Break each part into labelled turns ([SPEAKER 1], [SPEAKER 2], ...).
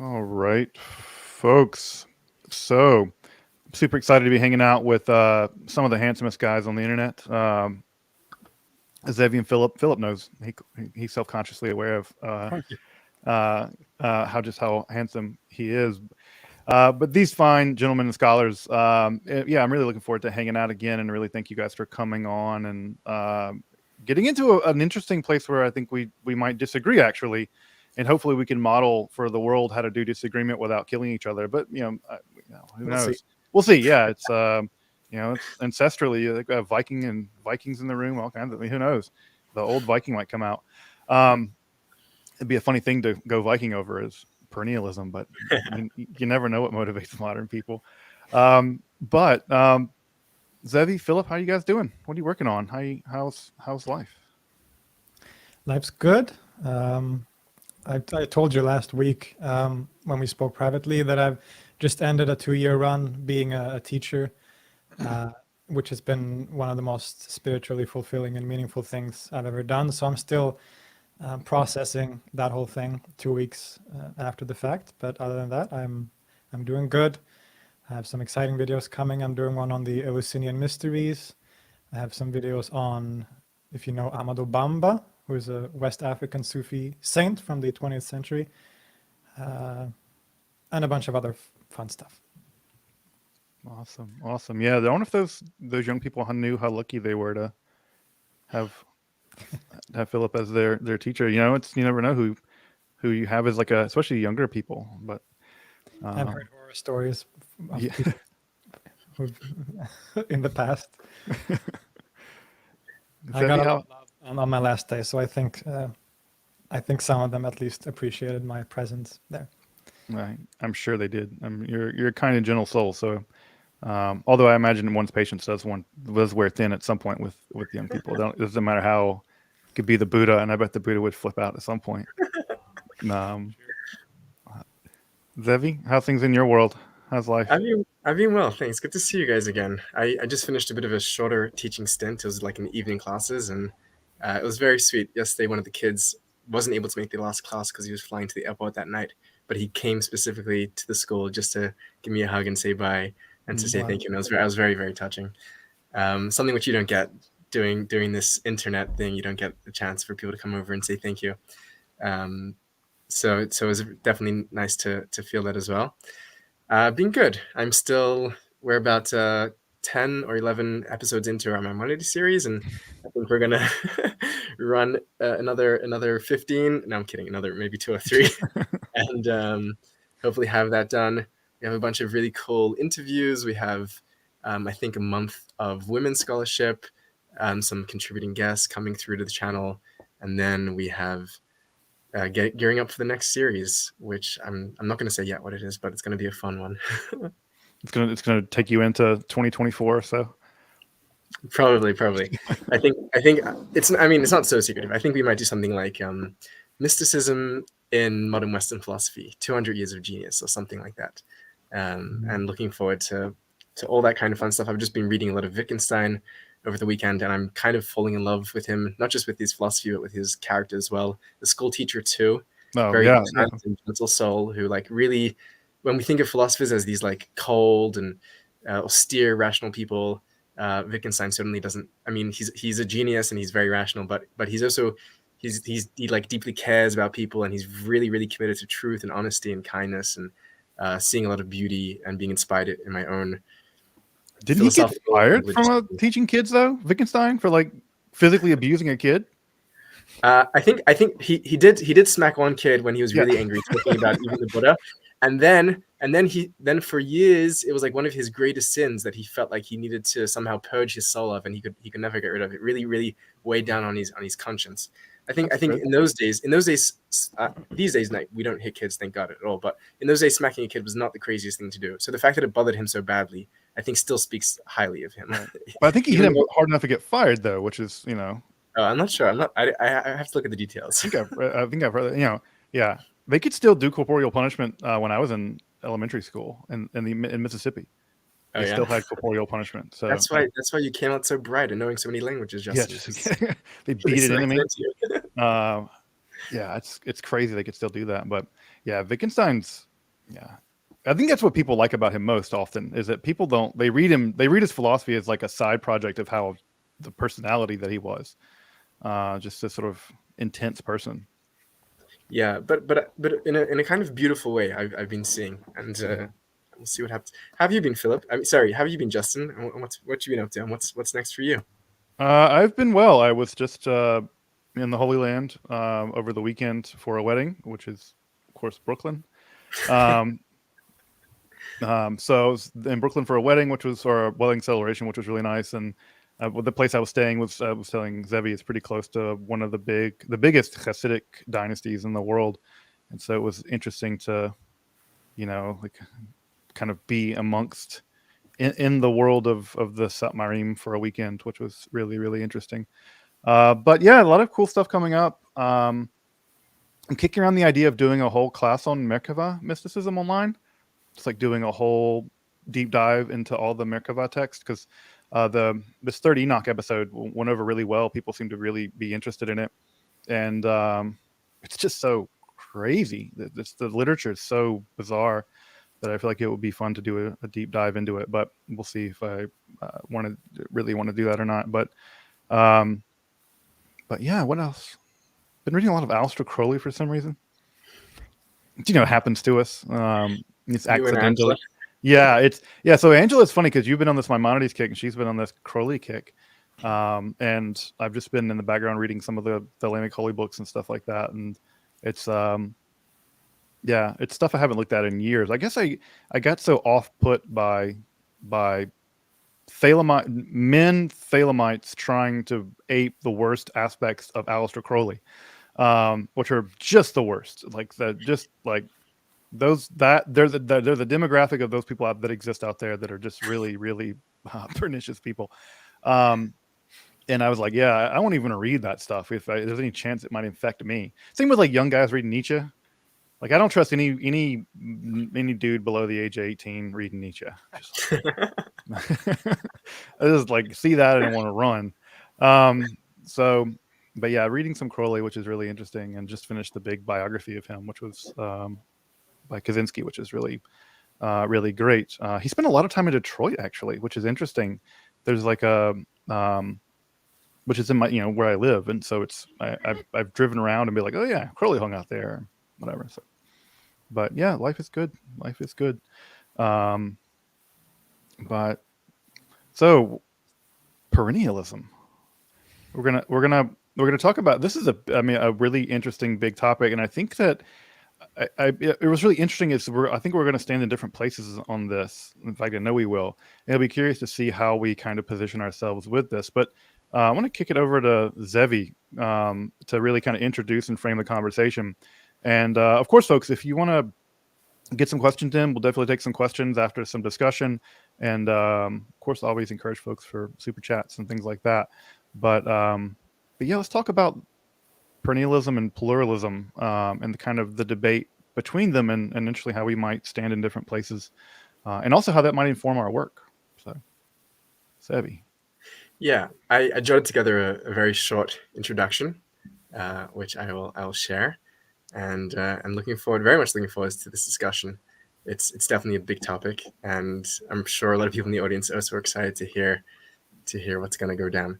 [SPEAKER 1] All right, folks. So, super excited to be hanging out with some of the handsomest guys on the internet. Zevi and Philip. Philip knows he's self consciously aware of uh, how handsome he is. But these fine gentlemen and scholars, yeah, I'm really looking forward to hanging out again, and really thank you guys for coming on and getting into an interesting place where I think we might disagree actually, and hopefully we can model for the world how to do disagreement without killing each other. But who
[SPEAKER 2] We'll see.
[SPEAKER 1] knows? We'll see. Yeah, it's ancestrally like Vikings in the room, all kinds of. Who knows? The old Viking might come out. It'd be a funny thing to go Viking over is perennialism, but you never know what motivates modern people. But Zevi, Philip, how you guys doing? What are you working on? How's life?
[SPEAKER 3] Life's good. I told you last week when we spoke privately that I've just ended a 2-year run being a teacher, which has been one of the most spiritually fulfilling and meaningful things I've ever done. So I'm still processing that whole thing 2 weeks after the fact. But other than that, I'm doing good. I have some exciting videos coming. I'm doing one on the Eleusinian mysteries. I have some videos on, if you know Amadou Bamba, who is a West African Sufi saint from the 20th century, and a bunch of other fun stuff.
[SPEAKER 1] Awesome. Yeah, I wonder if those young people knew how lucky they were to have Philip as their teacher. You never know who you have as like especially younger people. But
[SPEAKER 3] I've heard horror stories of
[SPEAKER 1] yeah.
[SPEAKER 3] people in the past. I got a lot of love on my last day, so I think some of them at least appreciated my presence there.
[SPEAKER 1] Right. I'm sure they did. You're a kind and gentle soul. So, although I imagine one's patience does wear thin at some point with young people. It doesn't matter how it could be the Buddha, and I bet the Buddha would flip out at some point. Zevi, how's things in your world? How's life?
[SPEAKER 2] I've been well, thanks. Good to see you guys again. I just finished a bit of a shorter teaching stint. It was like in evening classes, and it was very sweet. Yesterday, one of the kids wasn't able to make the last class because he was flying to the airport that night, but he came specifically to the school just to give me a hug and say bye and to say thank you. And I was very, very touching. Something which you don't get doing this internet thing. You don't get a chance for people to come over and say thank you. So it was definitely nice to feel that as well. Been good. We're about 10 or 11 episodes into our Maimonides series, and I think we're gonna run another 15. No, I'm kidding. Another maybe 2 or 3, and hopefully have that done. We have a bunch of really cool interviews. We have, I think, a month of women's scholarship, some contributing guests coming through to the channel, and then we have gearing up for the next series, which I'm not going to say yet what it is, but it's going to be a fun one.
[SPEAKER 1] It's gonna take you into 2024 or so.
[SPEAKER 2] Probably. I think it's. I mean, it's not so secretive. I think we might do something like mysticism in modern Western philosophy, 200 years of genius, or something like that. And looking forward to all that kind of fun stuff. I've just been reading a lot of Wittgenstein over the weekend, and I'm kind of falling in love with him, not just with his philosophy, but with his character as well. The school teacher too, very kind and gentle soul who really, when we think of philosophers as these like cold and austere, rational people, Wittgenstein certainly doesn't. I mean, he's a genius and he's very rational, but he's also he like deeply cares about people, and he's really, really committed to truth and honesty and kindness, and seeing a lot of beauty and being inspired in my own.
[SPEAKER 1] Didn't he get fired from teaching kids though, Wittgenstein, for like physically abusing a kid?
[SPEAKER 2] I think he did smack one kid when he was really angry, talking about even the Buddha, and then for years it was like one of his greatest sins that he felt like he needed to somehow purge his soul of, and he could never get rid of it. Really, really weighed down on his conscience. I think in those days, these days we don't hit kids, thank God, at all. But in those days, smacking a kid was not the craziest thing to do. So the fact that it bothered him so badly, I think, still speaks highly of him.
[SPEAKER 1] But I think he hit him hard enough to get fired, though, which is,
[SPEAKER 2] Oh, I'm not sure. I have to look at the details.
[SPEAKER 1] I think I've heard that. Yeah, they could still do corporeal punishment when I was in elementary school in Mississippi. They still had corporeal punishment. So
[SPEAKER 2] that's why you came out so bright and knowing so many languages, Justin.
[SPEAKER 1] Yeah, they beat it into me. Yeah, it's crazy they could still do that. But yeah, Wittgenstein's, yeah. I think that's what people like about him most often, is that people they read his philosophy as like a side project of how the personality that he was. Just a sort of intense person.
[SPEAKER 2] Yeah, but in a kind of beautiful way, I've been seeing, and we'll see what happens. Have you been, Philip? I mean, sorry, have you been, Justin? And what you been up to, and what's next for you?
[SPEAKER 1] I've been well. I was just in the Holy Land over the weekend for a wedding, which is, of course, Brooklyn. Um, so I was in Brooklyn for a wedding, or a wedding celebration, which was really nice. And the place I was staying was, I was telling Zevi, it's pretty close to one of the biggest Hasidic dynasties in the world. And so it was interesting to, like kind of be amongst in the world of the Satmarim for a weekend, which was really, really interesting. But yeah, a lot of cool stuff coming up. I'm kicking around the idea of doing a whole class on Merkava mysticism online. It's like doing a whole deep dive into all the Merkava text, because this third Enoch episode went over really well. People seem to really be interested in it, and it's just so crazy. The literature is so bizarre that I feel like it would be fun to do a deep dive into it. But we'll see if I really want to do that or not. But yeah, what else? Been reading a lot of Aleister Crowley for some reason. It happens to us. It's
[SPEAKER 2] You and
[SPEAKER 1] accidentally.
[SPEAKER 2] Angela?
[SPEAKER 1] Yeah. So Angela's funny because you've been on this Maimonides kick and she's been on this Crowley kick. And I've just been in the background reading some of the Thelemic holy books and stuff like that. And it's it's stuff I haven't looked at in years. I guess I got so off put by Thelemites trying to ape the worst aspects of Aleister Crowley, which are just the worst. Like those they're the demographic of those people that exist out there that are just really, really pernicious people. And I was like, yeah, I won't even read that stuff if there's any chance it might infect me. Same with like young guys reading Nietzsche. Like I don't trust any dude below the age of 18 reading Nietzsche. I just like see that and I want to run. But yeah, reading some Crowley, which is really interesting, and just finished the big biography of him, which was by Kaczynski, which is really really great. He spent a lot of time in Detroit, actually, which is interesting. There's like a which is in my where I live, and so it's I've driven around and be like, oh yeah, Crowley hung out there, whatever. So, but yeah, life is good. Life is good. But so perennialism. We're gonna talk about this. Is a really interesting big topic, and I think that it was really interesting. I think we're going to stand in different places on this. In fact, I know we will. And I'll be curious to see how we kind of position ourselves with this. But I want to kick it over to Zevi to really kind of introduce and frame the conversation. And of course, folks, if you want to get some questions in, we'll definitely take some questions after some discussion. And of course, I always encourage folks for super chats and things like that. But yeah, let's talk about perennialism and pluralism, and the kind of the debate between them, and eventually how we might stand in different places, and also how that might inform our work. So, Sevi.
[SPEAKER 2] Yeah, I jotted together a very short introduction, which I will share, and I'm very much looking forward to this discussion. It's definitely a big topic, and I'm sure a lot of people in the audience are also excited to hear what's going to go down.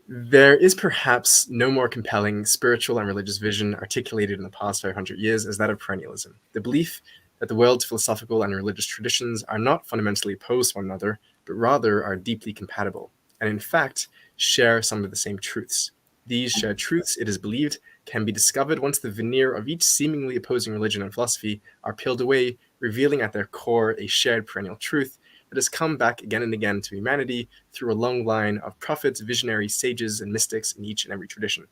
[SPEAKER 2] There is perhaps no more compelling spiritual and religious vision articulated in the past 500 years as that of perennialism, the belief that the world's philosophical and religious traditions are not fundamentally opposed to one another, but rather are deeply compatible, and in fact share some of the same truths. These shared truths, it is believed, can be discovered once the veneer of each seemingly opposing religion and philosophy are peeled away, revealing at their core a shared perennial truth that has come back again and again to humanity through a long line of prophets, visionaries, sages, and mystics in each and every tradition.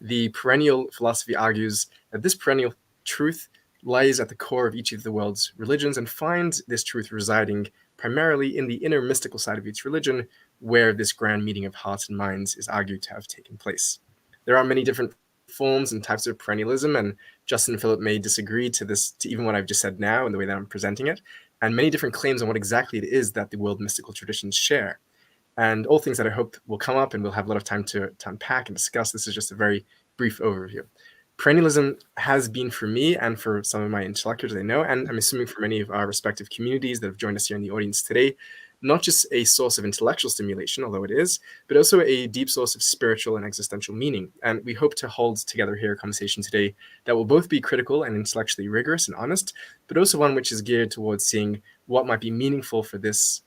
[SPEAKER 2] The perennial philosophy argues that this perennial truth lies at the core of each of the world's religions and finds this truth residing primarily in the inner mystical side of each religion, where this grand meeting of hearts and minds is argued to have taken place. There are many different forms and types of perennialism, and Justin and Philip may disagree to even what I've just said now and the way that I'm presenting it, and many different claims on what exactly it is that the world mystical traditions share. And all things that I hope will come up and we'll have a lot of time to unpack and discuss. This is just a very brief overview. perennialism has been for me and for some of my interlocutors I know, and I'm assuming for many of our respective communities that have joined us here in the audience today, not just a source of intellectual stimulation, although it is, but also a deep source of spiritual and existential meaning. And we hope to hold together here a conversation today that will both be critical and intellectually rigorous and honest, but also one which is geared towards seeing what might be meaningful for this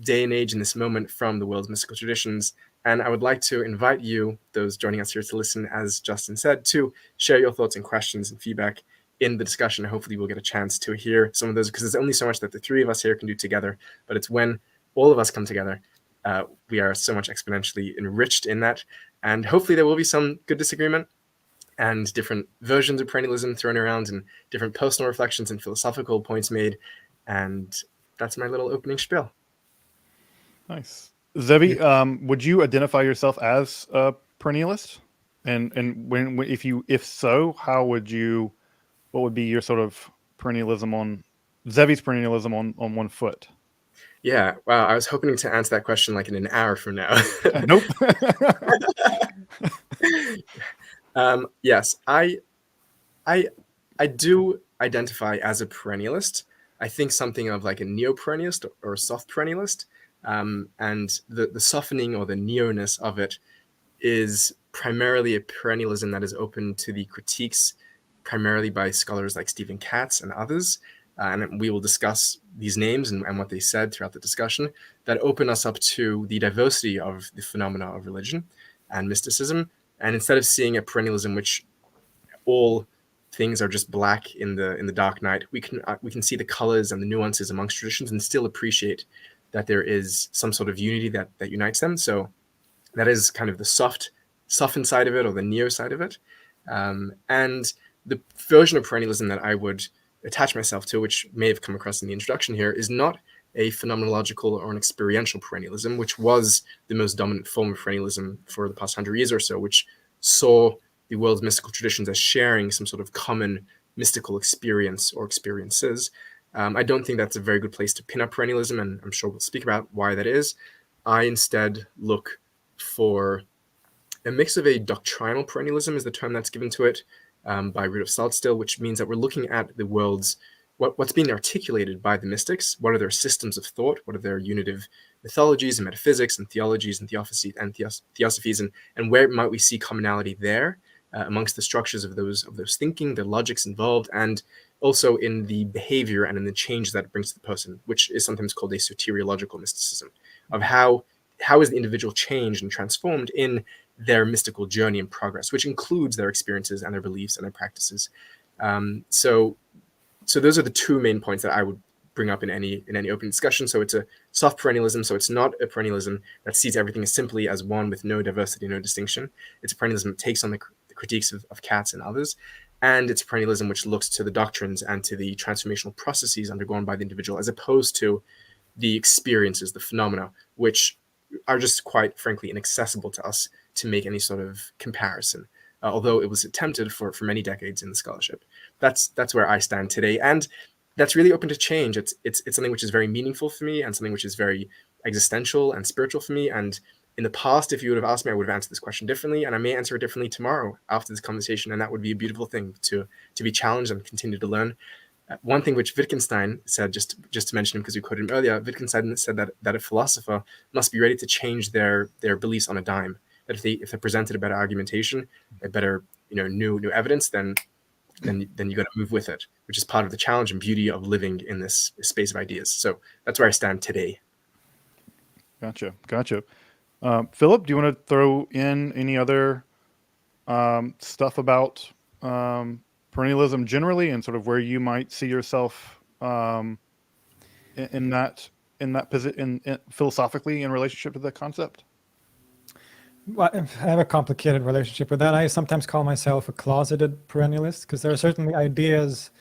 [SPEAKER 2] day and age in this moment from the world's mystical traditions. And I would like to invite you, those joining us here to listen, as Justin said, to share your thoughts and questions and feedback in the discussion. Hopefully we'll get a chance to hear some of those, because there's only so much that the three of us here can do together, but it's when all of us come together, we are so much exponentially enriched in that. And hopefully there will be some good disagreement and different versions of perennialism thrown around and different personal reflections and philosophical points made. And that's my little opening spiel.
[SPEAKER 1] Nice. Zevi, would you identify yourself as a perennialist? And when if so, what would be your sort of perennialism on Zevi's perennialism on one foot?
[SPEAKER 2] Yeah, wow. I was hoping to answer that question like in an hour from now.
[SPEAKER 1] Nope.
[SPEAKER 2] Yes, I do identify as a perennialist. I think something of like a neo-perennialist or a soft perennialist. And the softening or the neo-ness of it is primarily a perennialism that is open to the critiques primarily by scholars like Stephen Katz and others. And we will discuss these names and what they said throughout the discussion that open us up to the diversity of the phenomena of religion and mysticism. And instead of seeing a perennialism which all things are just black in the dark night, we can see the colors and the nuances amongst traditions and still appreciate that there is some sort of unity that unites them. So that is kind of the softened side of it, or the neo side of it. And the version of perennialism that I would attach myself to, which may have come across in the introduction here, is not a phenomenological or an experiential perennialism, which was the most dominant form of perennialism for the past 100 years or so, which saw the world's mystical traditions as sharing some sort of common mystical experience or experiences. I don't think that's a very good place to pin up perennialism, and I'm sure we'll speak about why that is. I instead look for a mix of a doctrinal perennialism, is the term that's given to it, by Rudolf Salzstill, which means that we're looking at the world's, what's being articulated by the mystics, what are their systems of thought, what are their unitive mythologies and metaphysics and theologies and theosophies, and where might we see commonality there amongst the structures of those thinking, the logics involved, and also in the behavior and in the change that it brings to the person, which is sometimes called a soteriological mysticism, of how is the individual changed and transformed in their mystical journey and progress, which includes their experiences and their beliefs and their practices. So those are the two main points that I would bring up in any open discussion. So it's a soft perennialism. So it's not a perennialism that sees everything as simply as one with no diversity, no distinction. It's a perennialism that takes on the critiques of Katz and others. And it's a perennialism which looks to the doctrines and to the transformational processes undergone by the individual, as opposed to the experiences, the phenomena, which are just quite frankly inaccessible to us to make any sort of comparison, although it was attempted for many decades in the scholarship. That's where I stand today, and that's really open to change. It's something which is very meaningful for me, and something which is very existential and spiritual for me. And in the past, if you would have asked me, I would have answered this question differently, and I may answer it differently tomorrow after this conversation, and that would be a beautiful thing to be challenged and continue to learn. One thing which Wittgenstein said, just to mention him because we quoted him earlier, Wittgenstein said that a philosopher must be ready to change their beliefs on a dime. That if they presented a better argumentation, a better new evidence, then you got to move with it, which is part of the challenge and beauty of living in this space of ideas. So that's where I stand today.
[SPEAKER 1] Gotcha. Philip, do you want to throw in any other stuff about perennialism generally, and sort of where you might see yourself in that position philosophically in relationship to the concept?
[SPEAKER 3] Well, I have a complicated relationship with that. I sometimes call myself a closeted perennialist, because there are certainly ideas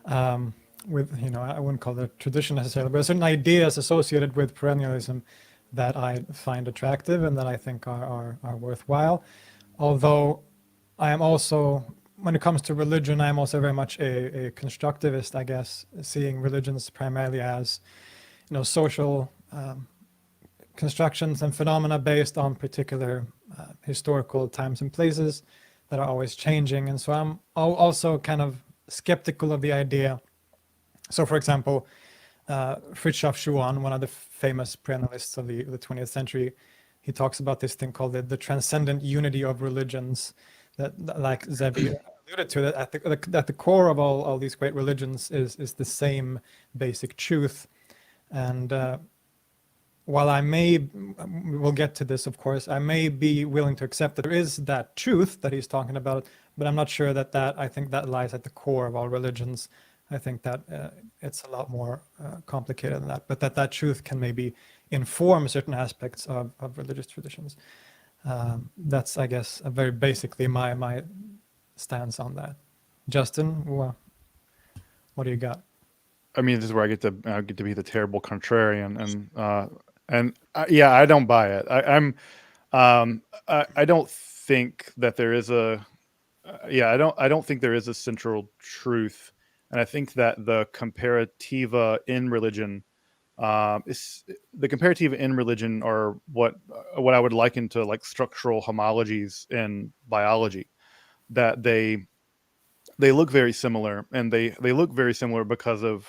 [SPEAKER 3] with, I wouldn't call it tradition necessarily, but certain ideas associated with perennialism that I find attractive and that I think are worthwhile. Although I am also, when it comes to religion, I am also very much a constructivist, I guess, seeing religions primarily as, social constructions and phenomena based on particular historical times and places, that are always changing. And so I'm also kind of skeptical of the idea. So, for example, Fritjof Schuon, one of the famous perennialists of the 20th century, he talks about this thing called the transcendent unity of religions, that like Zebi alluded to, that at the core of all these great religions is the same basic truth. And while we'll get to this, of course, I may be willing to accept that there is that truth that he's talking about, but I'm not sure I think that lies at the core of all religions. I think that it's a lot more complicated than that, but that truth can maybe inform certain aspects of religious traditions. That's, I guess, very basically my stance on that. Justin, what do you got?
[SPEAKER 1] I mean, this is where I get to be the terrible contrarian, and yeah, I don't buy it. I don't think that there is I don't think there is a central truth, and I think that the comparativa in religion are what I would liken to like structural homologies in biology, that they look very similar, and they look very similar because of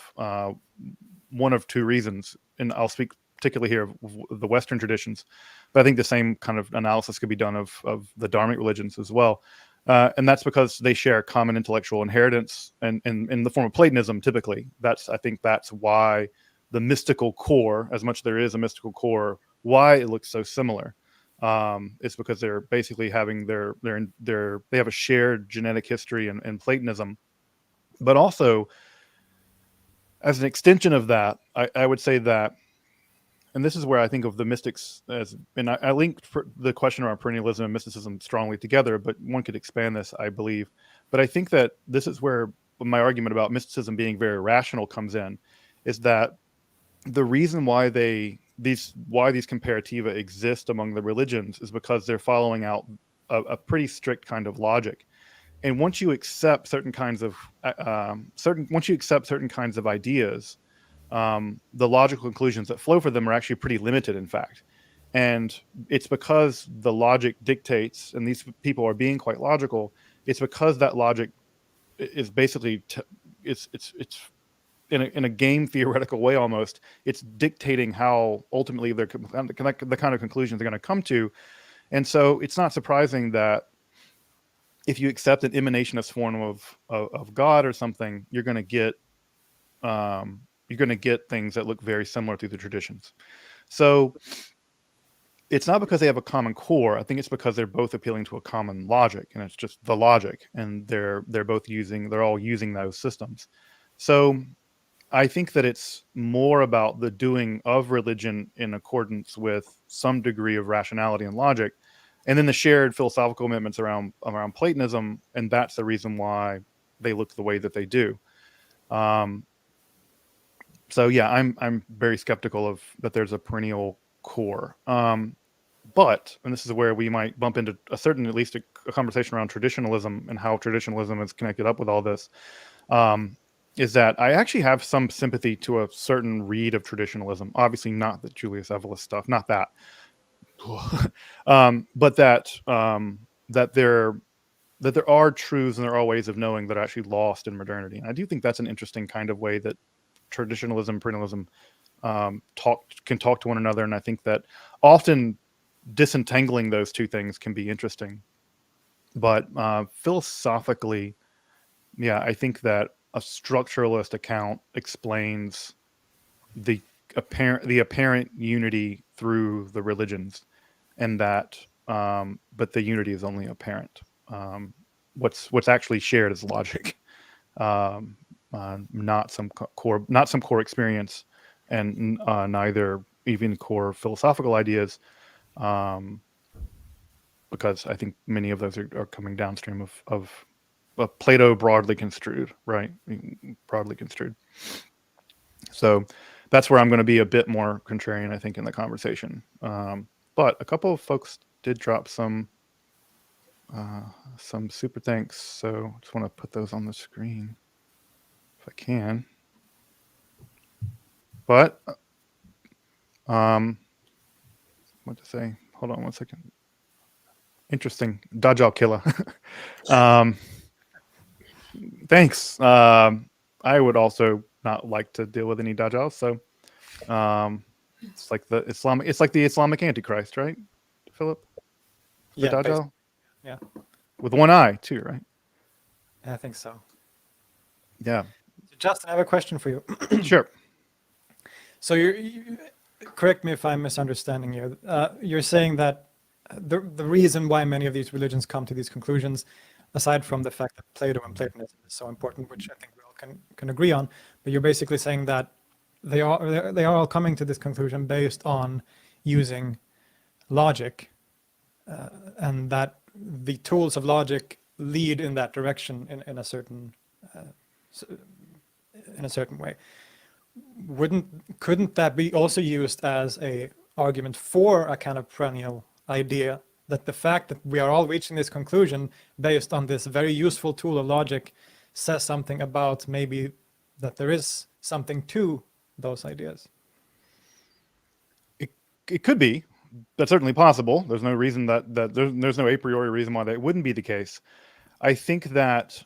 [SPEAKER 1] one of two reasons. And I'll speak particularly here of the Western traditions, but I think the same kind of analysis could be done of the Dharmic religions as well. And that's because they share common intellectual inheritance, and in the form of Platonism, typically. I think that's why the mystical core, as much as there is a mystical core, why it looks so similar. It's because they're basically having they have a shared genetic history in Platonism, but also as an extension of that, I would say that, and this is where I think of the mystics and I linked the question around perennialism and mysticism strongly together, but one could expand this, I believe. But I think that this is where my argument about mysticism being very rational comes in, is that the reason why these comparativa exist among the religions is because they're following out a pretty strict kind of logic. And once you accept certain kinds of ideas, the logical conclusions that flow for them are actually pretty limited, in fact. And it's because the logic dictates, and these people are being quite logical. It's because that logic is basically it's in a game theoretical way almost. It's dictating how ultimately the kind of conclusions they're going to come to. And so it's not surprising that if you accept an emanationist form of God or something, you're going to get things that look very similar through the traditions. So it's not because they have a common core. I think it's because they're both appealing to a common logic, and it's just the logic, and they're all using those systems. So I think that it's more about the doing of religion in accordance with some degree of rationality and logic, and then the shared philosophical commitments around Platonism, and that's the reason why they look the way that they do. So yeah, I'm very skeptical of that there's a perennial core. But, and this is where we might bump into at least a conversation around traditionalism and how traditionalism is connected up with all this. Is that I actually have some sympathy to a certain read of traditionalism. Obviously not the Julius Evolas stuff, not that. But that there are truths and there are ways of knowing that are actually lost in modernity. And I do think that's an interesting kind of way that traditionalism, perennialism can talk to one another. And I think that often disentangling those two things can be interesting. But philosophically, yeah, I think that a structuralist account explains the apparent unity through the religions, and that but the unity is only apparent. What's actually shared is logic, not some core experience, and neither even core philosophical ideas, because I think many of those are coming downstream of Plato broadly construed, right? Broadly construed. So that's where I'm going to be a bit more contrarian, I think, in the conversation. But a couple of folks did drop some super thanks, so I just want to put those on the screen if I can. But what to say? Hold on one second. Interesting. Dajjal killer. um, thanks. I would also not like to deal with any Dajjal. So it's like the Islamic Antichrist, right, Philip? The
[SPEAKER 3] Yeah,
[SPEAKER 1] Dajjal?
[SPEAKER 3] basically. Yeah,
[SPEAKER 1] With one eye too, right?
[SPEAKER 3] I think so.
[SPEAKER 1] Yeah.
[SPEAKER 3] Justin, I have a question for you.
[SPEAKER 1] Sure.
[SPEAKER 3] So correct me if I'm misunderstanding you. You're saying that the reason why many of these religions come to these conclusions, aside from the fact that Plato and Platonism is so important, which I think we all can agree on, but you're basically saying that they are all coming to this conclusion based on using logic, and that the tools of logic lead in that direction in a certain way. Couldn't that be also used as a argument for a kind of perennial idea, that the fact that we are all reaching this conclusion based on this very useful tool of logic says something about maybe that there is something to those ideas?
[SPEAKER 1] It could be. That's certainly possible. There's no reason that there's no a priori reason why that wouldn't be the case. I think that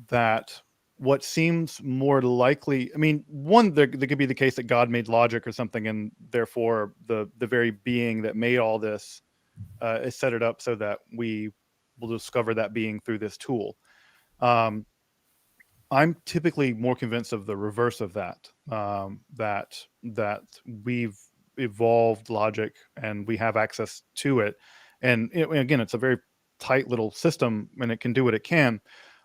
[SPEAKER 1] that what seems more likely, I mean, one, there could be the case that God made logic or something, and therefore the very being that made all this is set it up so that we will discover that being through this tool. I'm typically more convinced of the reverse of that, that we've evolved logic and we have access to it. And again, it's a very tight little system and it can do what it can.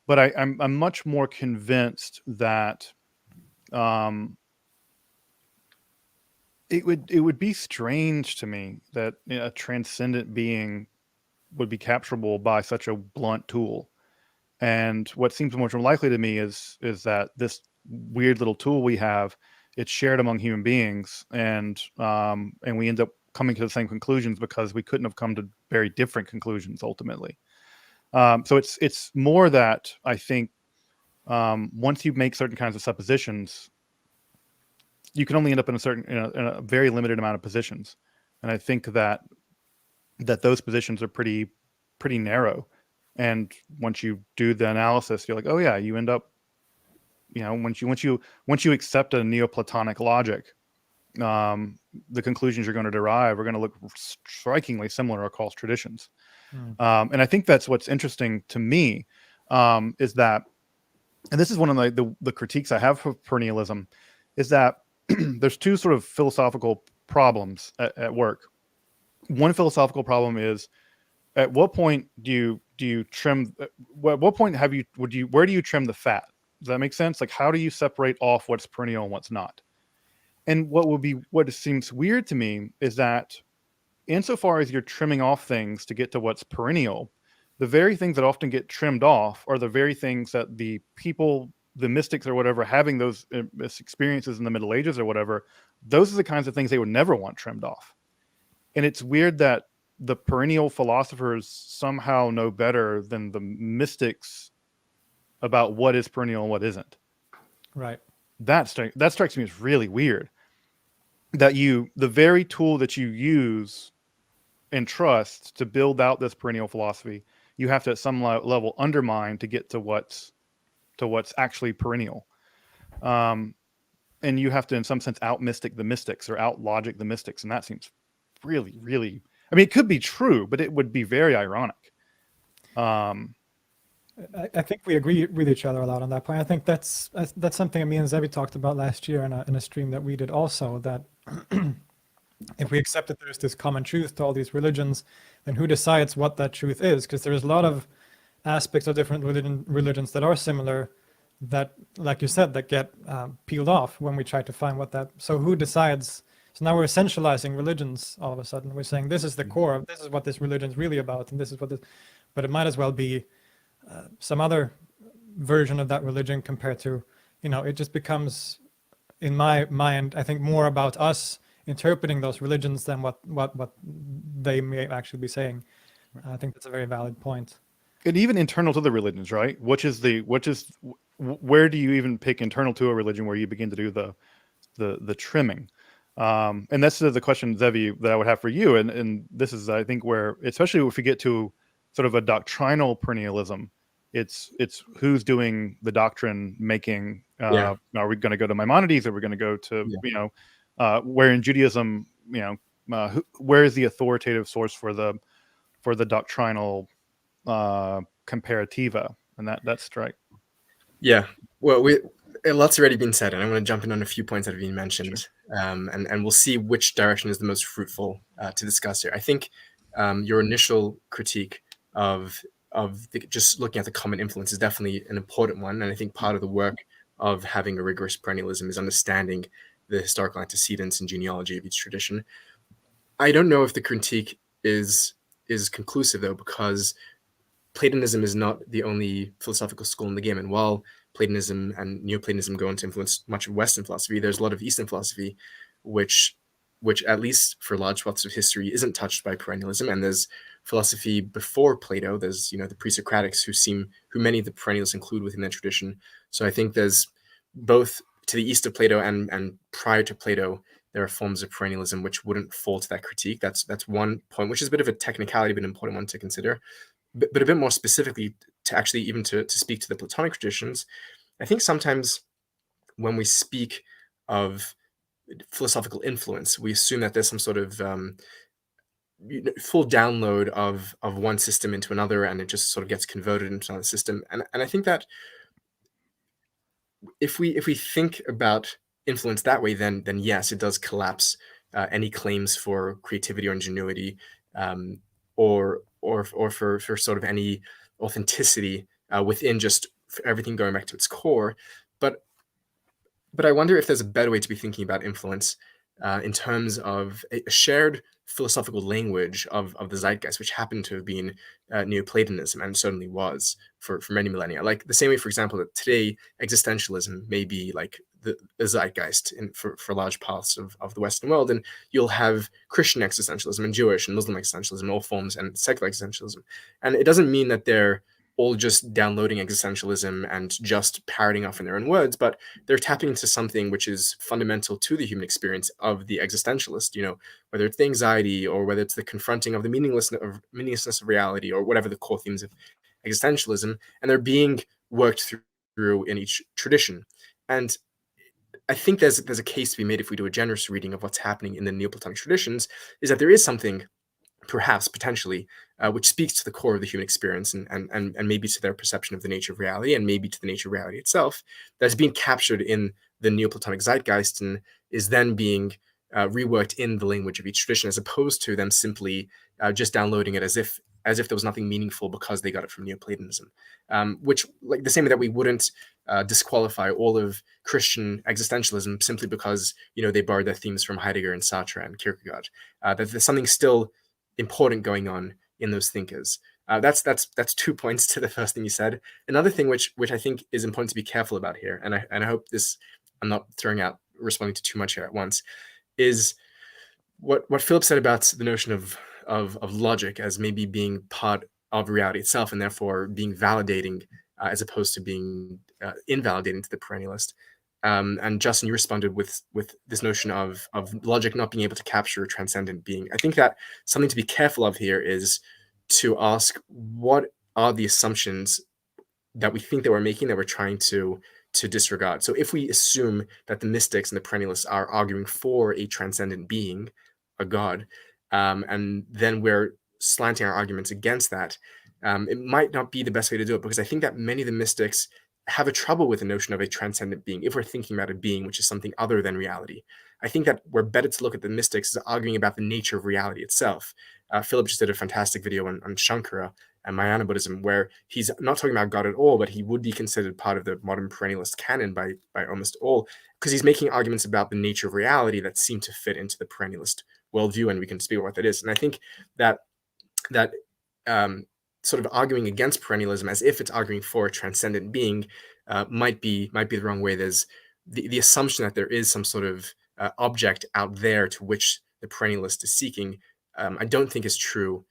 [SPEAKER 1] But I'm much more convinced that it would be strange to me that a transcendent being would be capturable by such a blunt tool. And what seems much more likely to me is that this weird little tool we have, it's shared among human beings, and we end up coming to the same conclusions because we couldn't have come to very different conclusions ultimately. So it's more that I think once you make certain kinds of suppositions, you can only end up in a very limited amount of positions, and I think that those positions are pretty narrow. And once you do the analysis, you're like, oh yeah, you end up, once you accept a Neoplatonic logic, the conclusions you're going to derive are going to look strikingly similar across traditions. And I think that's what's interesting to me, is that, and this is one of the critiques I have for perennialism, is that there's two sort of philosophical problems at work. One philosophical problem is, at what point do you trim? At what point where do you trim the fat? Does that make sense? Like, how do you separate off what's perennial and what's not? And what seems weird to me is that, insofar as you're trimming off things to get to what's perennial, the very things that often get trimmed off are the very things that the people, the mystics or whatever, having those experiences in the Middle Ages or whatever, those are the kinds of things they would never want trimmed off. And it's weird that the perennial philosophers somehow know better than the mystics about what is perennial and what isn't.
[SPEAKER 3] Right.
[SPEAKER 1] That strikes me as really weird. That the very tool that you use and trust to build out this perennial philosophy, you have to at some level undermine to get to what's actually perennial. And you have to, in some sense, out mystic the mystics or out logic the mystics. And that seems really, really, I mean, it could be true, but it would be very ironic.
[SPEAKER 3] I think we agree with each other a lot on that point. I think that's something me and Zevi talked about last year in a stream that we did also, that if we accept that there's this common truth to all these religions, then who decides what that truth is? Because there's a lot of aspects of different religions that are similar, that, like you said, that get peeled off when we try to find what that. So who decides? So now we're essentializing religions all of a sudden. We're saying this is the core of, this is what this religion is really about, and this is what this. But it might as well be some other version of that religion compared to, it just becomes, in my mind, I think, more about us interpreting those religions than what they may actually be saying. I think that's a very valid point.
[SPEAKER 1] And even internal to the religions, right? Where do you even pick internal to a religion where you begin to do the trimming? And this is the question, Zevi, that I would have for you. And this is, I think, where, especially if we get to sort of a doctrinal perennialism, it's who's doing the doctrine making.
[SPEAKER 2] Yeah.
[SPEAKER 1] Are we going to go to Maimonides? Are we going to go to, where in Judaism, where is the authoritative source for the doctrinal comparativa? And that's right.
[SPEAKER 2] Yeah. Well, a lot's already been said, and I'm going to jump in on a few points that have been mentioned, sure. And we'll see which direction is the most fruitful to discuss here. I think your initial critique of just looking at the common influence is definitely an important one, and I think part of the work of having a rigorous perennialism is understanding the historical antecedents and genealogy of each tradition. I don't know if the critique is conclusive, though, because Platonism is not the only philosophical school in the game. And while Platonism and Neoplatonism go on to influence much of Western philosophy, there's a lot of Eastern philosophy, which at least for large swaths of history isn't touched by perennialism. And there's philosophy before Plato. There's, the pre-Socratics who many of the perennialists include within their tradition. So I think there's both to the east of Plato and prior to Plato, there are forms of perennialism which wouldn't fall to that critique. That's one point, which is a bit of a technicality, but an important one to consider. But a bit more specifically, to actually even to speak to the Platonic traditions, I think sometimes when we speak of philosophical influence, we assume that there's some sort of full download of one system into another, and it just sort of gets converted into another system. And I think that if we think about influence that way, then yes, it does collapse any claims for creativity or ingenuity, or for sort of any authenticity within just everything going back to its core. But I wonder if there's a better way to be thinking about influence in terms of a shared philosophical language of the zeitgeist, which happened to have been Neoplatonism, and certainly was for many millennia. Like the same way, for example, that today existentialism may be like the zeitgeist for large parts of the Western world, and you'll have Christian existentialism and Jewish and Muslim existentialism, all forms, and secular existentialism. And it doesn't mean that they're all just downloading existentialism and just parroting off in their own words, but they're tapping into something which is fundamental to the human experience of the existentialist, whether it's the anxiety or whether it's the confronting of the meaninglessness of reality, or whatever the core themes of existentialism, and they're being worked through in each tradition. And I think there's a case to be made, if we do a generous reading of what's happening in the Neoplatonic traditions, is that there is something perhaps potentially which speaks to the core of the human experience, and maybe to their perception of the nature of reality, and maybe to the nature of reality itself, that's being captured in the Neoplatonic zeitgeist and is then being reworked in the language of each tradition, as opposed to them simply just downloading it as if there was nothing meaningful because they got it from Neoplatonism. Which, like the same way that we wouldn't disqualify all of Christian existentialism simply because they borrowed their themes from Heidegger and Sartre and Kierkegaard. That there's something still important going on in those thinkers. That's 2 points to the first thing you said. Another thing which I think is important to be careful about here, and I hope I'm not responding to too much here at once, is what Philip said about the notion of logic as maybe being part of reality itself, and therefore being validating as opposed to being invalidating to the perennialist. And Justin, you responded with this notion of logic not being able to capture a transcendent being. I think that something to be careful of here is to ask, what are the assumptions that we think that we're making that we're trying to disregard? So if we assume that the mystics and the perennialists are arguing for a transcendent being, a god, and then we're slanting our arguments against that, it might not be the best way to do it, because I think that many of the mystics have a trouble with the notion of a transcendent being if we're thinking about a being which is something other than reality. I think that we're better to look at the mystics as arguing about the nature of reality itself. Philip just did a fantastic video on Shankara and Mahayana Buddhism, where he's not talking about God at all, but he would be considered part of the modern perennialist canon by almost all, because he's making arguments about the nature of reality that seem to fit into the perennialist worldview, and we can speak about what that is. And I think that sort of arguing against perennialism as if it's arguing for a transcendent being might be the wrong way. There's the assumption that there is some sort of object out there to which the perennialist is seeking. I don't think is true.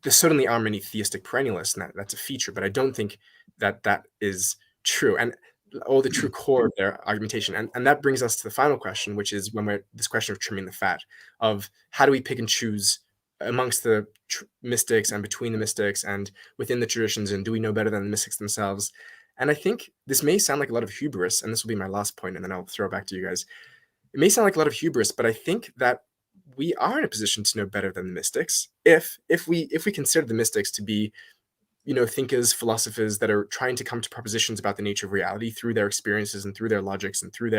[SPEAKER 2] There certainly are many theistic perennialists, and that's a feature, but I don't think that is true. And or the true core of their argumentation. And that brings us to the final question, which is this question of trimming the fat, of how do we pick and choose amongst the mystics and between the mystics and within the traditions, and do we know better than the mystics themselves? And I think this may sound like a lot of hubris, and this will be my last point, and then I'll throw it back to you guys. It may sound like a lot of hubris, but I think that we are in a position to know better than the mystics if we consider the mystics to be, thinkers, philosophers that are trying to come to propositions about the nature of reality through their experiences and through their logics and through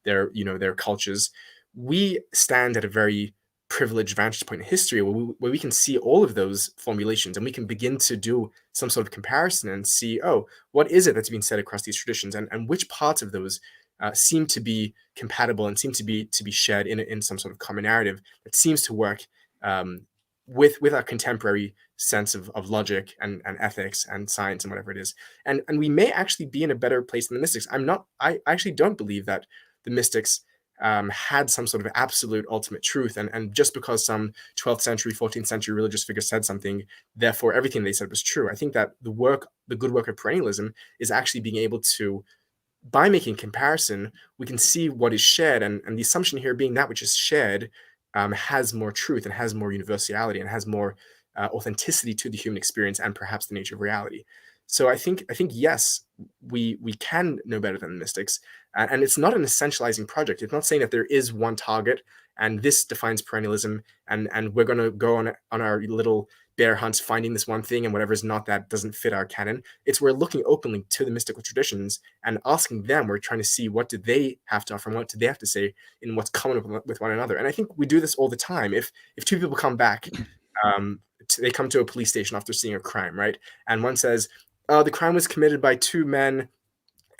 [SPEAKER 2] their cultures. We stand at a very privileged vantage point in history where we can see all of those formulations, and we can begin to do some sort of comparison and see, what is it that's being said across these traditions, and which parts of those seem to be compatible and seem to be shared in some sort of common narrative that seems to work with our contemporary sense of logic and ethics and science and whatever it is. And we may actually be in a better place than the mystics. I actually don't believe that the mystics had some sort of absolute ultimate truth. And just because some 12th century, 14th century religious figure said something, therefore everything they said was true. I think that the good work of perennialism is actually being able to, by making comparison, we can see what is shared, and the assumption here being that which is shared has more truth and has more universality and has more authenticity to the human experience and perhaps the nature of reality. So I think yes, we can know better than the mystics, and it's not an essentializing project. It's not saying that there is one target and this defines perennialism, and we're going to go on our little bear hunts finding this one thing, and whatever is not that doesn't fit our canon. It's we're looking openly to the mystical traditions and asking them. We're trying to see what did they have to offer and what did they have to say in what's common with one another. And I think we do this all the time. If two people come back, they come to a police station after seeing a crime, right? And one says, the crime was committed by two men,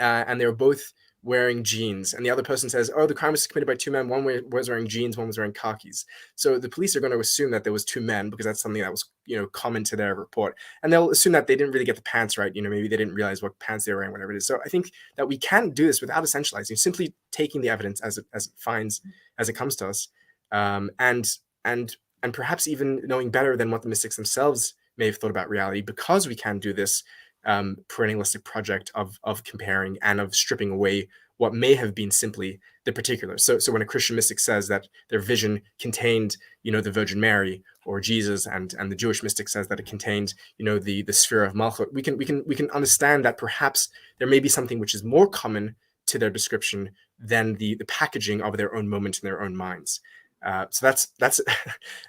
[SPEAKER 2] and they were both wearing jeans. And the other person says, the crime was committed by two men. One was wearing jeans, one was wearing khakis. So the police are going to assume that there was two men because that's something that was, common to their report. And they'll assume that they didn't really get the pants right. Maybe they didn't realize what pants they were wearing, whatever it is. So I think that we can do this without essentializing, simply taking the evidence as it comes to us, and perhaps even knowing better than what the mystics themselves may have thought about reality, because we can do this perennialistic project of comparing and of stripping away what may have been simply the particular. So when a Christian mystic says that their vision contained, the Virgin Mary or Jesus, and the Jewish mystic says that it contained, the sphere of Malchut, we can understand that perhaps there may be something which is more common to their description than the packaging of their own moment in their own minds. So that's a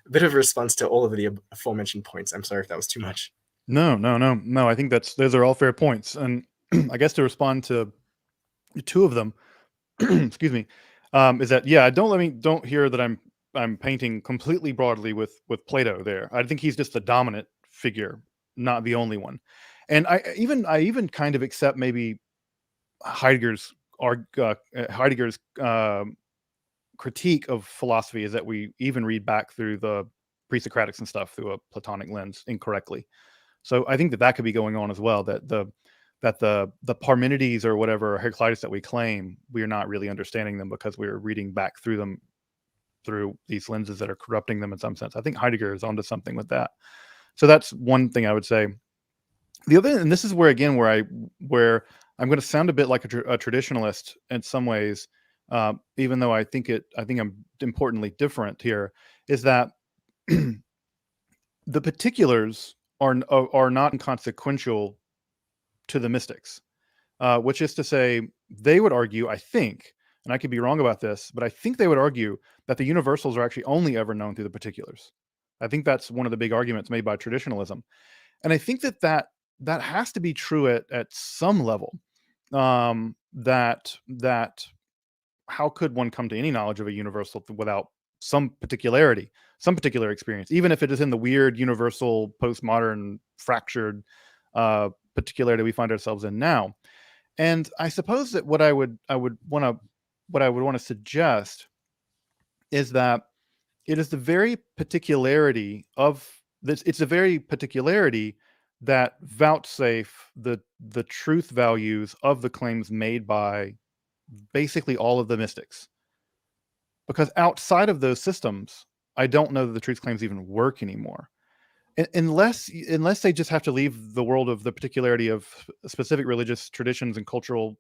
[SPEAKER 2] bit of a response to all of the aforementioned points. I'm sorry if that was too much.
[SPEAKER 1] No. I think those are all fair points. And I guess to respond to two of them, excuse me, is that, don't hear that I'm painting completely broadly with Plato there. I think he's just the dominant figure, not the only one. And I even kind of accept maybe Heidegger's critique of philosophy is that we even read back through the pre-Socratics and stuff through a Platonic lens incorrectly. So I think that could be going on as well, that the Parmenides or whatever Heraclitus that we claim, we are not really understanding them because we're reading back through them through these lenses that are corrupting them in some sense. I think Heidegger is onto something with that. So that's one thing I would say. The other, and this is where again where I'm going to sound a bit like a traditionalist in some ways, even though I think I'm importantly different here, is that the particulars are not inconsequential to the mystics, which is to say, they would argue, I think, and I could be wrong about this, but I think they would argue that the universals are actually only ever known through the particulars. I think that's one of the big arguments made by traditionalism, and I think that has to be true at some level. That how could one come to any knowledge of a universal without some particular experience, even if it is in the weird universal postmodern fractured particularity we find ourselves in now. And I suppose that what I would want to suggest is that it is the very particularity of this. It's the very particularity that vouchsafe the truth values of the claims made by basically all of the mystics. Because outside of those systems, I don't know that the truth claims even work anymore. Unless they just have to leave the world of the particularity of specific religious traditions and cultural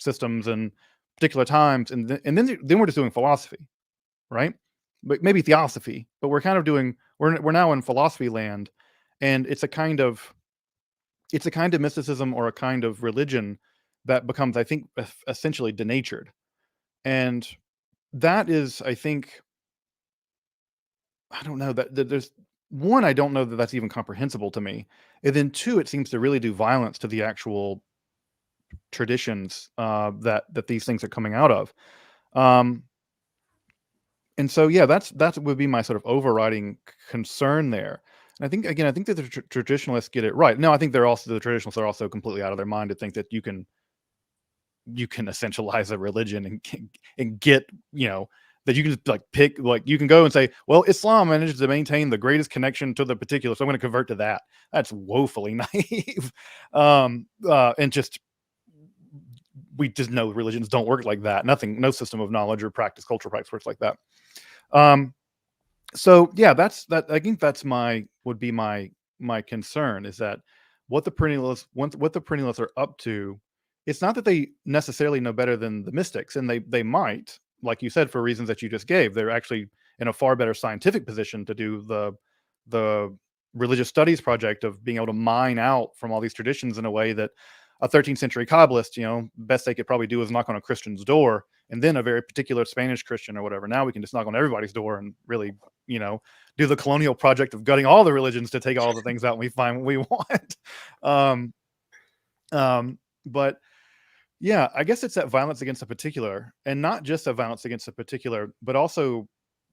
[SPEAKER 1] systems and particular times, and then we're just doing philosophy, right? But maybe theosophy, but we're kind of doing we're now in philosophy land, and it's a kind of mysticism or a kind of religion that becomes, I think, essentially denatured. And that is, I think, I don't know that there's one, I don't know that that's even comprehensible to me. And then two, it seems to really do violence to the actual traditions that these things are coming out of. And so, yeah, that would be my sort of overriding concern there. And I think, again, I think that the traditionalists get it right. No, I think the traditionalists are also completely out of their mind to think that you can essentialize a religion and get, that you can just like pick, like you can go and say, well, Islam manages to maintain the greatest connection to the particular, so I'm going to convert to that. That's woefully naive. And just, we just know religions don't work like that. No system of knowledge or practice, cultural practice works like that. So yeah, I think that's would be my concern, is that what the perennialists are up to. It's not that they necessarily know better than the mystics, and they might, like you said, for reasons that you just gave. They're actually in a far better scientific position to do the religious studies project of being able to mine out from all these traditions in a way that a 13th century Kabbalist, best they could probably do is knock on a Christian's door, and then a very particular Spanish Christian or whatever. Now we can just knock on everybody's door and really, do the colonial project of gutting all the religions to take all the things out and we find what we want. But yeah, I guess it's that violence against a particular, and not just a violence against a particular, but also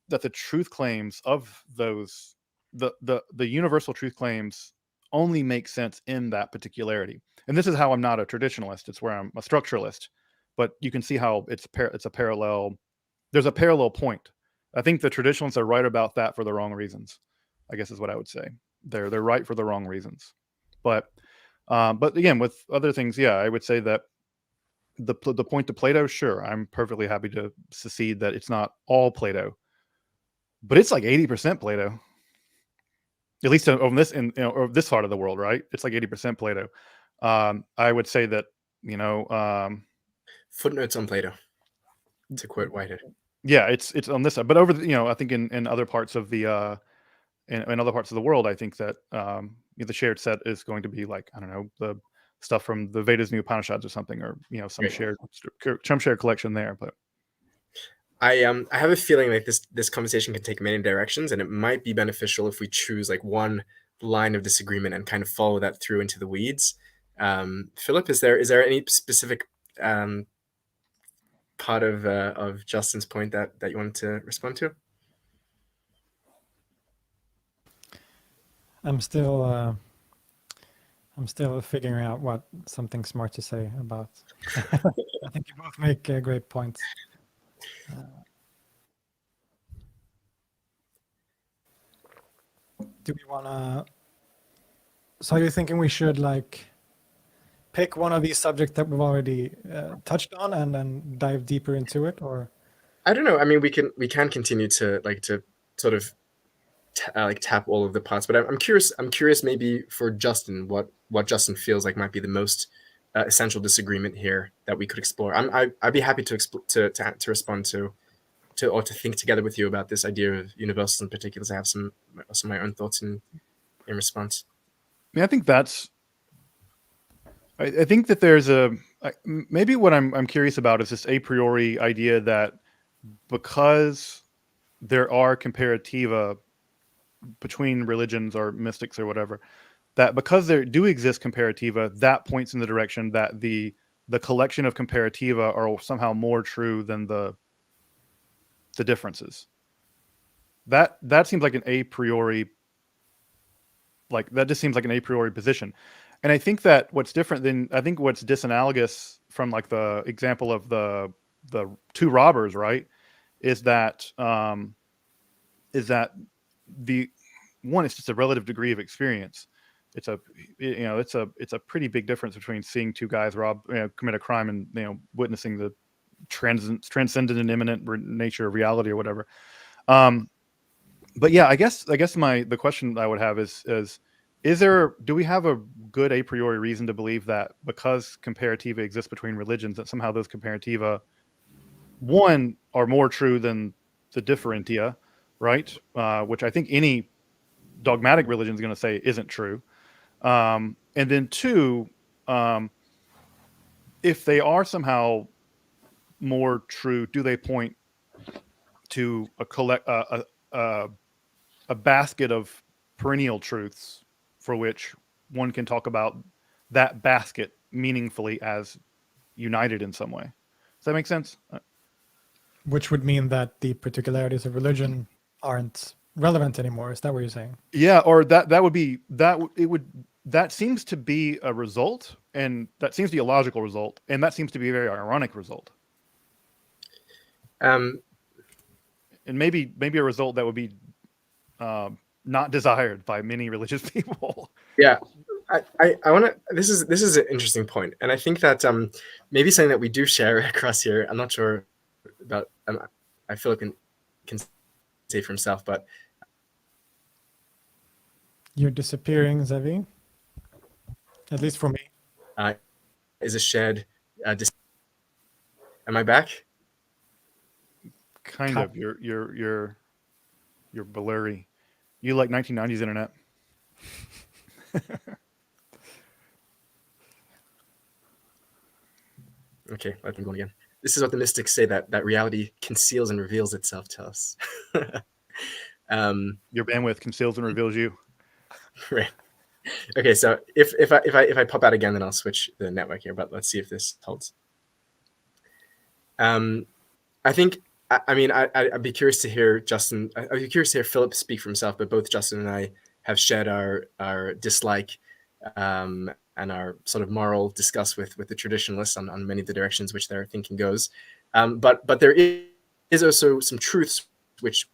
[SPEAKER 1] that the truth claims of those, the universal truth claims only make sense in that particularity. And this is how I'm not a traditionalist. It's where I'm a structuralist. But you can see how it's a parallel. There's a parallel point. I think the traditionalists are right about that for the wrong reasons, I guess is what I would say. They're right for the wrong reasons. But again, with other things, yeah, I would say that the point to Plato, sure, I'm perfectly happy to secede that it's not all Plato, but it's like 80% Plato. At least on this or this part of the world, right? It's like 80% Plato. I would say that,
[SPEAKER 2] footnotes on Plato, to quote Whitehead.
[SPEAKER 1] Yeah, it's on this side, but over I think in other parts of the in other parts of the world, I think that the shared set is going to be like, I don't know, the stuff from the Vedas and the Upanishads or something, or some shared collection there. But
[SPEAKER 2] I have a feeling like this conversation can take many directions, and it might be beneficial if we choose like one line of disagreement and kind of follow that through into the weeds. Philip, is there any specific part of Justin's point that you wanted to respond to?
[SPEAKER 3] I'm still figuring out what something smart to say about. I think you both make great points. Do we want to? So you're thinking we should like pick one of these subjects that we've already touched on and then dive deeper into it, or?
[SPEAKER 2] I don't know. I mean, we can continue to sort of tap all of the parts, but I'm curious maybe for Justin what Justin feels like might be the most essential disagreement here that we could explore. I'd be happy to respond to or to think together with you about this idea of universals in particular. I have some of my own thoughts in response.
[SPEAKER 1] I mean, I think that's. I think that there's maybe what I'm curious about is this a priori idea that because there are comparativa between religions or mystics or whatever, that because there do exist comparativa, that points in the direction that the collection of comparativa are somehow more true than the differences. That seems like an a priori, that just seems like an a priori position. And I think that what's disanalogous from like the example of the two robbers, right, is that the one, it's just a relative degree of experience. It's a pretty big difference between seeing two guys commit a crime and witnessing the transcendent and imminent nature of reality or whatever. But yeah, I guess the question I would have is do we have a good a priori reason to believe that because comparativa exists between religions, that somehow those comparativa, one, are more true than the differentia, right? Which I think any dogmatic religion is going to say isn't true. And then two, if they are somehow more true, do they point to a basket of perennial truths for which one can talk about that basket meaningfully as united in some way? Does that make sense?
[SPEAKER 3] Which would mean that the particularities of religion aren't relevant anymore. Is that what you're saying?
[SPEAKER 1] Yeah, or that would be that seems to be a result, and that seems to be a logical result, and that seems to be a very ironic result. And maybe a result that would be not desired by many religious people.
[SPEAKER 2] Yeah, I want to. This is an interesting point, and I think that maybe something that we do share across here. I'm not sure about. I feel like can say for himself, but
[SPEAKER 3] You're disappearing, Zevi. At least for me.
[SPEAKER 2] Is a shared. Am I back?
[SPEAKER 1] Kind of. You're blurry. You like 1990s internet.
[SPEAKER 2] Okay, let me go again. This is what the mystics say, that reality conceals and reveals itself to us.
[SPEAKER 1] Your bandwidth conceals and reveals you.
[SPEAKER 2] Right. Okay, so if I pop out again, then I'll switch the network here. But let's see if this holds. I think. I mean, I'd be curious to hear Justin. I'd be curious to hear Philip speak for himself. But both Justin and I have shared our dislike and our sort of moral discuss with the traditionalists on many of the directions which their thinking goes. But there is also some truths which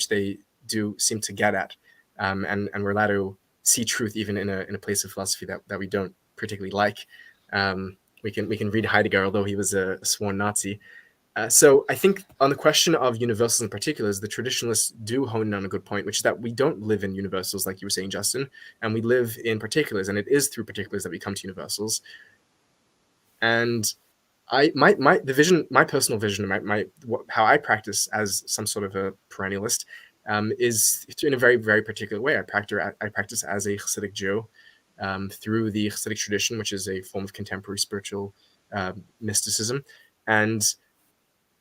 [SPEAKER 2] they do seem to get at, and we're allowed to see truth even in a place of philosophy that we don't particularly like. We can read Heidegger, although he was a sworn Nazi. So I think on the question of universals in particular, the traditionalists do hone in on a good point, which is that we don't live in universals, like you were saying, Justin, and we live in particulars, and it is through particulars that we come to universals. And my personal vision, how I practice as some sort of a perennialist, is in a very, very particular way. I practice as a Hasidic Jew through the Hasidic tradition, which is a form of contemporary spiritual mysticism. And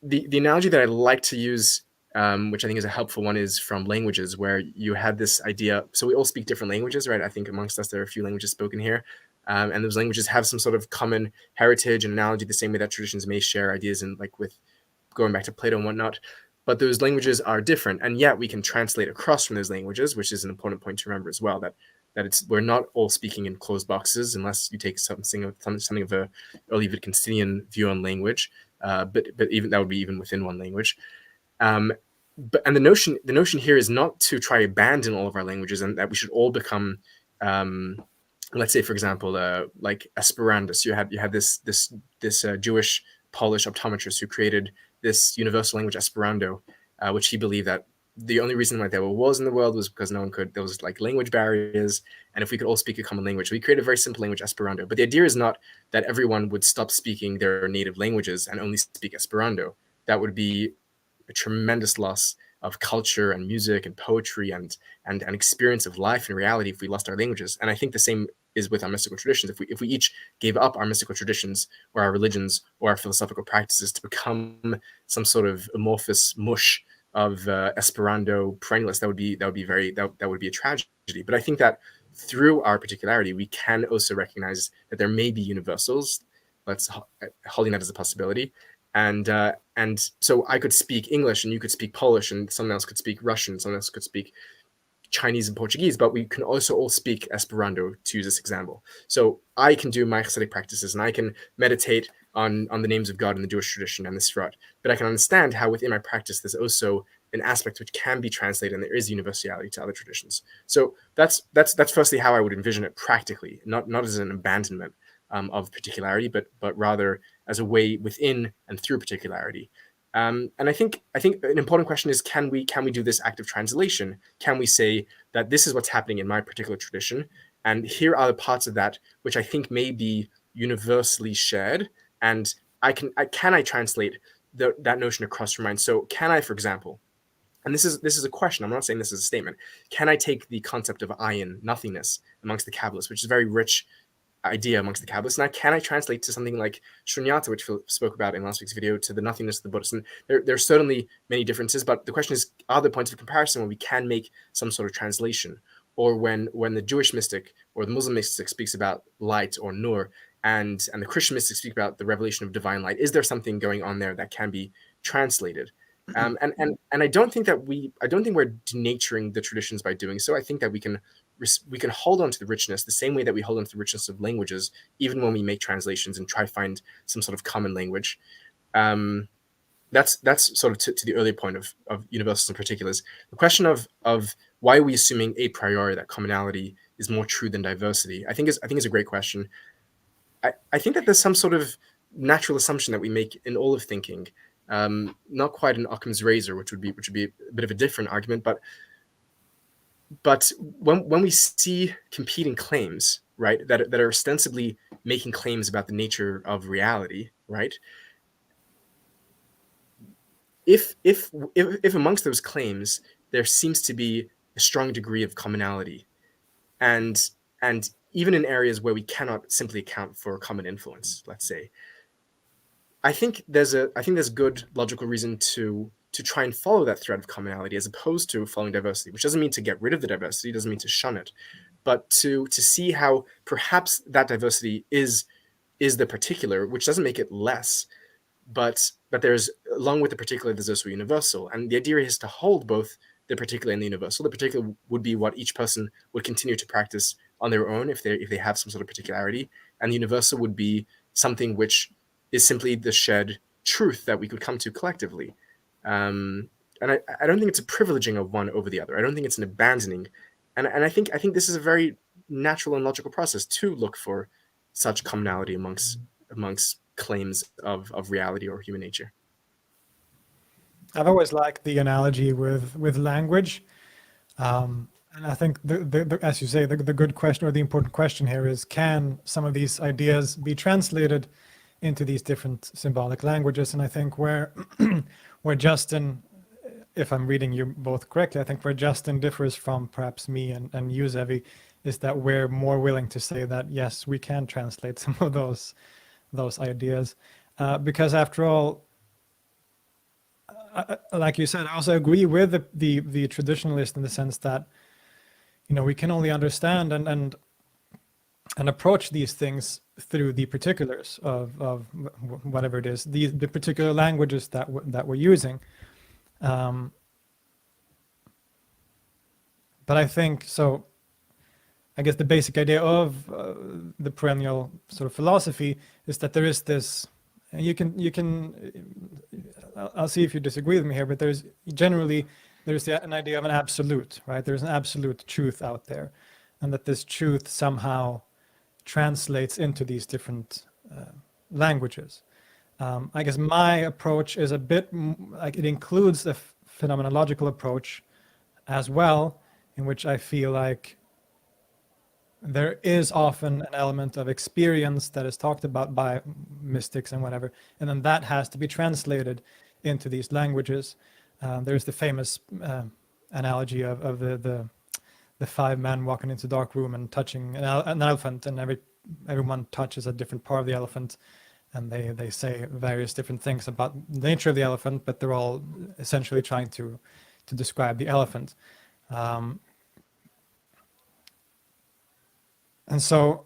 [SPEAKER 2] the analogy that I like to use, which I think is a helpful one, is from languages, where you had this idea. So we all speak different languages, right? I think amongst us there are a few languages spoken here, and those languages have some sort of common heritage and analogy, the same way that traditions may share ideas, and like with going back to Plato and whatnot. But those languages are different, and yet we can translate across from those languages, which is an important point to remember as well. That we're not all speaking in closed boxes, unless you take something of a early Wittgensteinian view on language. But even that would be even within one language. And the notion here is not to try to abandon all of our languages and that we should all become, let's say, for example, like Esperanto. So you had this Jewish Polish optometrist who created this universal language Esperanto, which he believed that the only reason why there were wars in the world was because no one could. There was like language barriers, and if we could all speak a common language, we created a very simple language, Esperanto. But the idea is not that everyone would stop speaking their native languages and only speak Esperanto. That would be a tremendous loss of culture and music and poetry and an experience of life and reality if we lost our languages. And I think the same is with our mystical traditions. If we each gave up our mystical traditions or our religions or our philosophical practices to become some sort of amorphous mush of Esperanto perennialists, that would be a tragedy. But I think that through our particularity, we can also recognize that there may be universals. Let's holding that as a possibility. And so I could speak English and you could speak Polish and someone else could speak Russian, someone else could speak Chinese and Portuguese, but we can also all speak Esperanto, to use this example. So I can do my Hasidic practices and I can meditate on the names of God in the Jewish tradition and the Sefirot, but I can understand how within my practice there's also an aspect which can be translated and there is universality to other traditions. So that's firstly how I would envision it practically, not as an abandonment of particularity, but rather as a way within and through particularity. And I think an important question is, can we do this active translation? Can we say that this is what's happening in my particular tradition, and here are the parts of that which I think may be universally shared, and can I translate that notion across from mine? So can I, for example, and this is a question, I'm not saying this is a statement, can I take the concept of ayin, nothingness, amongst the Kabbalists, which is a very rich idea amongst the Kabbalists, now can I translate to something like shunyata, which Philip spoke about in last week's video, to the nothingness of the Buddhist? And there are certainly many differences, but the question is, are there points of comparison where we can make some sort of translation? Or when the Jewish mystic or the Muslim mystic speaks about light or nur, and the Christian mystic speak about the revelation of divine light, is there something going on there that can be translated? And I don't think we're denaturing the traditions by doing so. I think that we can hold on to the richness the same way that we hold on to the richness of languages, even when we make translations and try to find some sort of common language. That's sort of to the earlier point of universals and particulars. The question of why are we assuming a priori that commonality is more true than diversity, I think is a great question. I think that there's some sort of natural assumption that we make in all of thinking. Not quite an Occam's razor, which would be a bit of a different argument, but when we see competing claims, right, that are ostensibly making claims about the nature of reality, right? If amongst those claims there seems to be a strong degree of commonality, and even in areas where we cannot simply account for common influence, let's say, I think there's good logical reason to try and follow that thread of commonality, as opposed to following diversity, which doesn't mean to get rid of the diversity, doesn't mean to shun it, but to see how perhaps that diversity is the particular, which doesn't make it less, but there's, along with the particular, there's also universal. And the idea is to hold both the particular and the universal. The particular would be what each person would continue to practice on their own if they have some sort of particularity, and the universal would be something which is simply the shared truth that we could come to collectively. And I don't think it's a privileging of one over the other. I don't think it's an abandoning. And I think this is a very natural and logical process to look for such commonality amongst claims of reality or human nature.
[SPEAKER 3] I've always liked the analogy with language. And I think, as you say, the good question, or the important question here, is, can some of these ideas be translated into these different symbolic languages? And I think where Justin, if I'm reading you both correctly, I think where Justin differs from perhaps me and you, Zevi, is that we're more willing to say that, yes, we can translate some of those ideas. Because after all, like you said, I also agree with the traditionalist in the sense that, we can only understand and approach these things through the particulars of whatever it is, the particular languages that we're using. But I think so. I guess the basic idea of the perennial sort of philosophy is that there is this. I'll see if you disagree with me here, but there's an idea of an absolute, right? There's an absolute truth out there, and that this truth somehow translates into these different languages. I guess my approach is a bit like, it includes a phenomenological approach as well, in which I feel like there is often an element of experience that is talked about by mystics and whatever, and then that has to be translated into these languages. There's the famous analogy of the 5 men walking into a dark room and touching an elephant, and everyone touches a different part of the elephant, and they say various different things about the nature of the elephant, but they're all essentially trying to describe the elephant. And so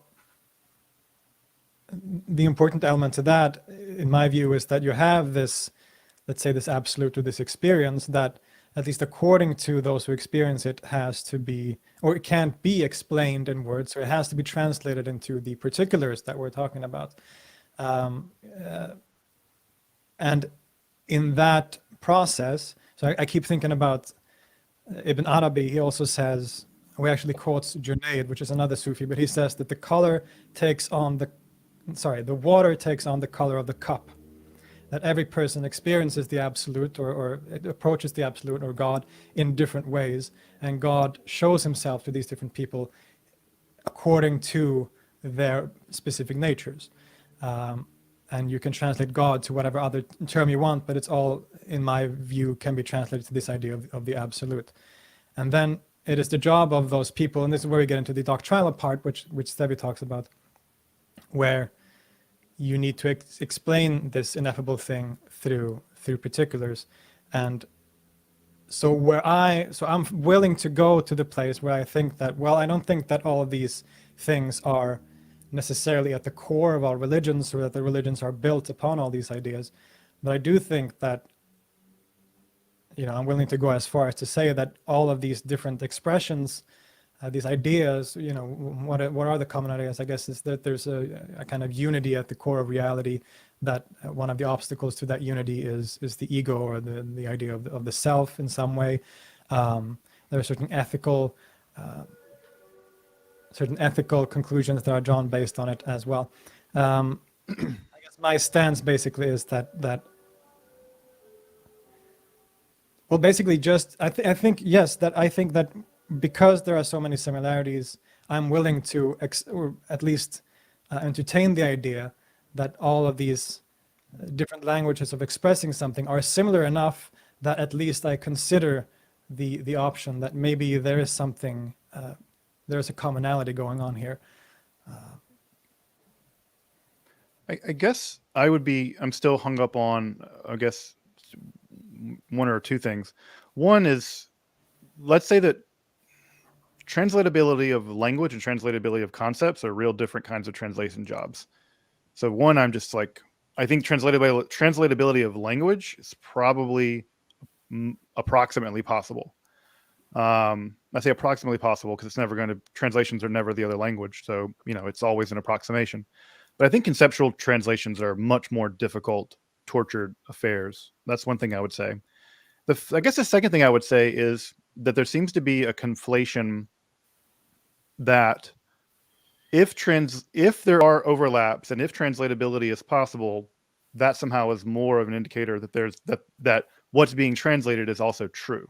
[SPEAKER 3] the important element to that, in my view, is that you have this, let's say, this absolute or this experience that, at least according to those who experience it, has to be, or it can't be explained in words, or it has to be translated into the particulars that we're talking about. And in that process, so I keep thinking about Ibn Arabi. He also says, we actually quotes Junaid, which is another Sufi, but he says that the water takes on the color of the cup. that every person experiences the absolute or approaches the absolute or God in different ways, and God shows himself to these different people according to their specific natures. And you can translate God to whatever other term you want, but it's all, in my view, can be translated to this idea of the absolute. And then it is the job of those people, and this is where we get into the doctrinal part, which Stevie talks about, where you need to explain this ineffable thing through particulars. And so I'm willing to go to the place where I think that, well, I don't think that all of these things are necessarily at the core of our religions, or that the religions are built upon all these ideas. But I do think that, I'm willing to go as far as to say that all of these different expressions, these ideas, what are the common ideas? I guess is that there's a kind of unity at the core of reality, that one of the obstacles to that unity is the ego, or the idea of the self in some way. There are certain ethical conclusions that are drawn based on it as well. I guess my stance basically is that well, basically just I think that because there are so many similarities, I'm willing to or at least entertain the idea that all of these different languages of expressing something are similar enough that at least I consider the option that maybe there is something, there's a commonality going on here.
[SPEAKER 1] I guess I'm still hung up on, I guess, one or two things. One is, let's say that translatability of language and translatability of concepts are real different kinds of translation jobs. So one, I'm just like, I think translatability of language is probably approximately possible. I say approximately possible because translations are never the other language. So, it's always an approximation. But I think conceptual translations are much more difficult, tortured affairs. That's one thing I would say. I guess the second thing I would say is that there seems to be a conflation that if there are overlaps and if translatability is possible, that somehow is more of an indicator that that what's being translated is also true.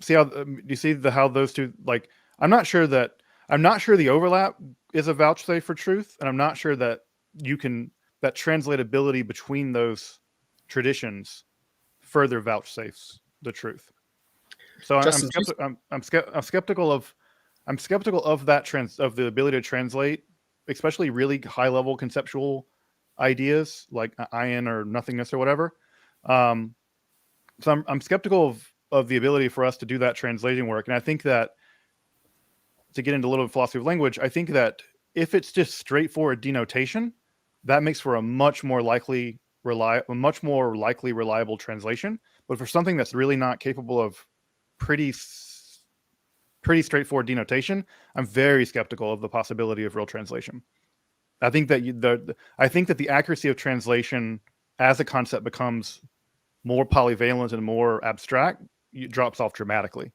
[SPEAKER 1] See how you see how those two, like, I'm not sure the overlap is a vouchsafe for truth, and I'm not sure that that translatability between those traditions further vouchsafes the truth. So
[SPEAKER 2] Justin,
[SPEAKER 1] I'm skeptical of that of the ability to translate, especially really high level conceptual ideas like ion or nothingness or whatever. So I'm skeptical of the ability for us to do that translating work. And I think that, to get into a little philosophy of language, I think that if it's just straightforward denotation, that makes for a much more likely reliable translation. But for something that's really not capable of pretty straightforward denotation, I'm very skeptical of the possibility of real translation. I think that the accuracy of translation as a concept becomes more polyvalent and more abstract, it drops off dramatically.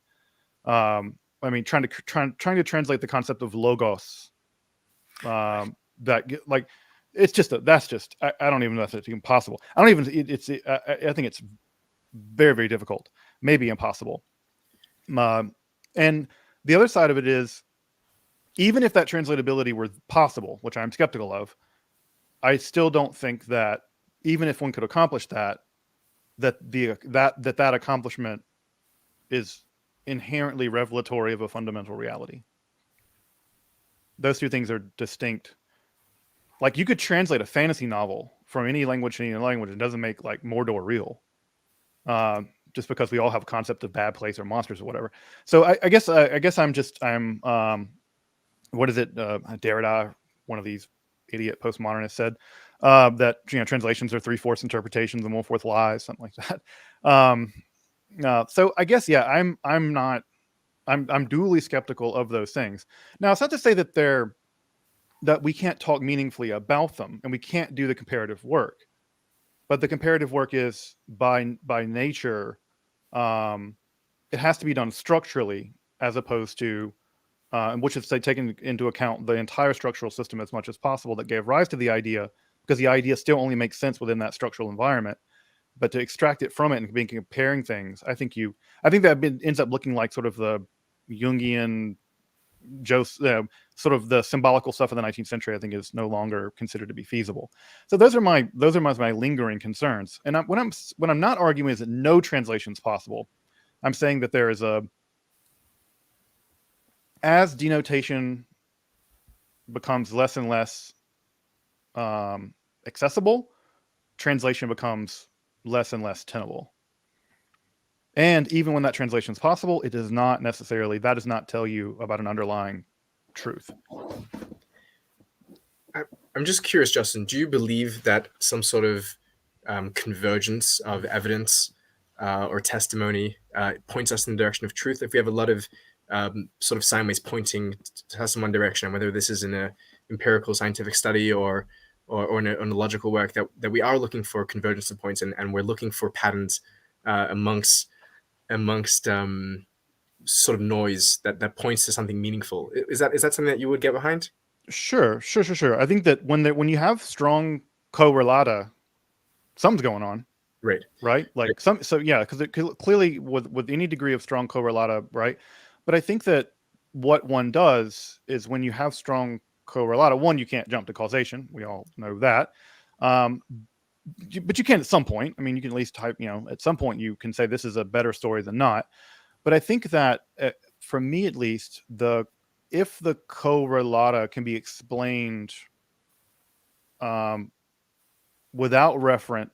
[SPEAKER 1] I mean, trying to translate the concept of logos, I don't even know if it's even possible. I think it's very, very difficult, maybe impossible. And the other side of it is, even if that translatability were possible, which I'm skeptical of, I still don't think that even if one could accomplish that accomplishment is inherently revelatory of a fundamental reality. Those two things are distinct. Like, you could translate a fantasy novel from any language to any language. It doesn't make, like, Mordor real. Just because we all have a concept of bad place or monsters or whatever. So I guess I'm what is it? Derrida, one of these idiot postmodernists, said that translations are 3/4 interpretations and 1/4 lies, something like that. So I guess I'm duly skeptical of those things. Now, it's not to say that we can't talk meaningfully about them and we can't do the comparative work, but the comparative work is by nature, it has to be done structurally, as opposed to which is taken into account the entire structural system as much as possible that gave rise to the idea because the idea still only makes sense within that structural environment. But to extract it from it and being comparing things, I think that ends up looking like sort of the Jungian, sort of the symbolical stuff of the 19th century. I think is no longer considered to be feasible. So those are my lingering concerns. And what I'm not arguing is that no translation is possible. I'm saying that there is as denotation becomes less and less accessible, translation becomes less and less tenable. And even when that translation is possible, that does not tell you about an underlying truth.
[SPEAKER 2] I'm just curious, Justin, do you believe that some sort of convergence of evidence or testimony points us in the direction of truth? If we have a lot of sort of sine waves pointing to us in one direction, whether this is in an empirical scientific study or in a logical work, that we are looking for convergence of points and we're looking for patterns amongst sort of noise that points to something meaningful. Is that something that you would get behind?
[SPEAKER 1] Sure. I think that when you have strong correlata, something's going on. Right. Like because clearly with any degree of strong correlata, right? But I think that what one does is when you have strong correlata, one, you can't jump to causation. We all know that. But you can at some point. I mean, you can at least type, at some point you can say this is a better story than not. But I think that for me, at least, if the correlata can be explained without reference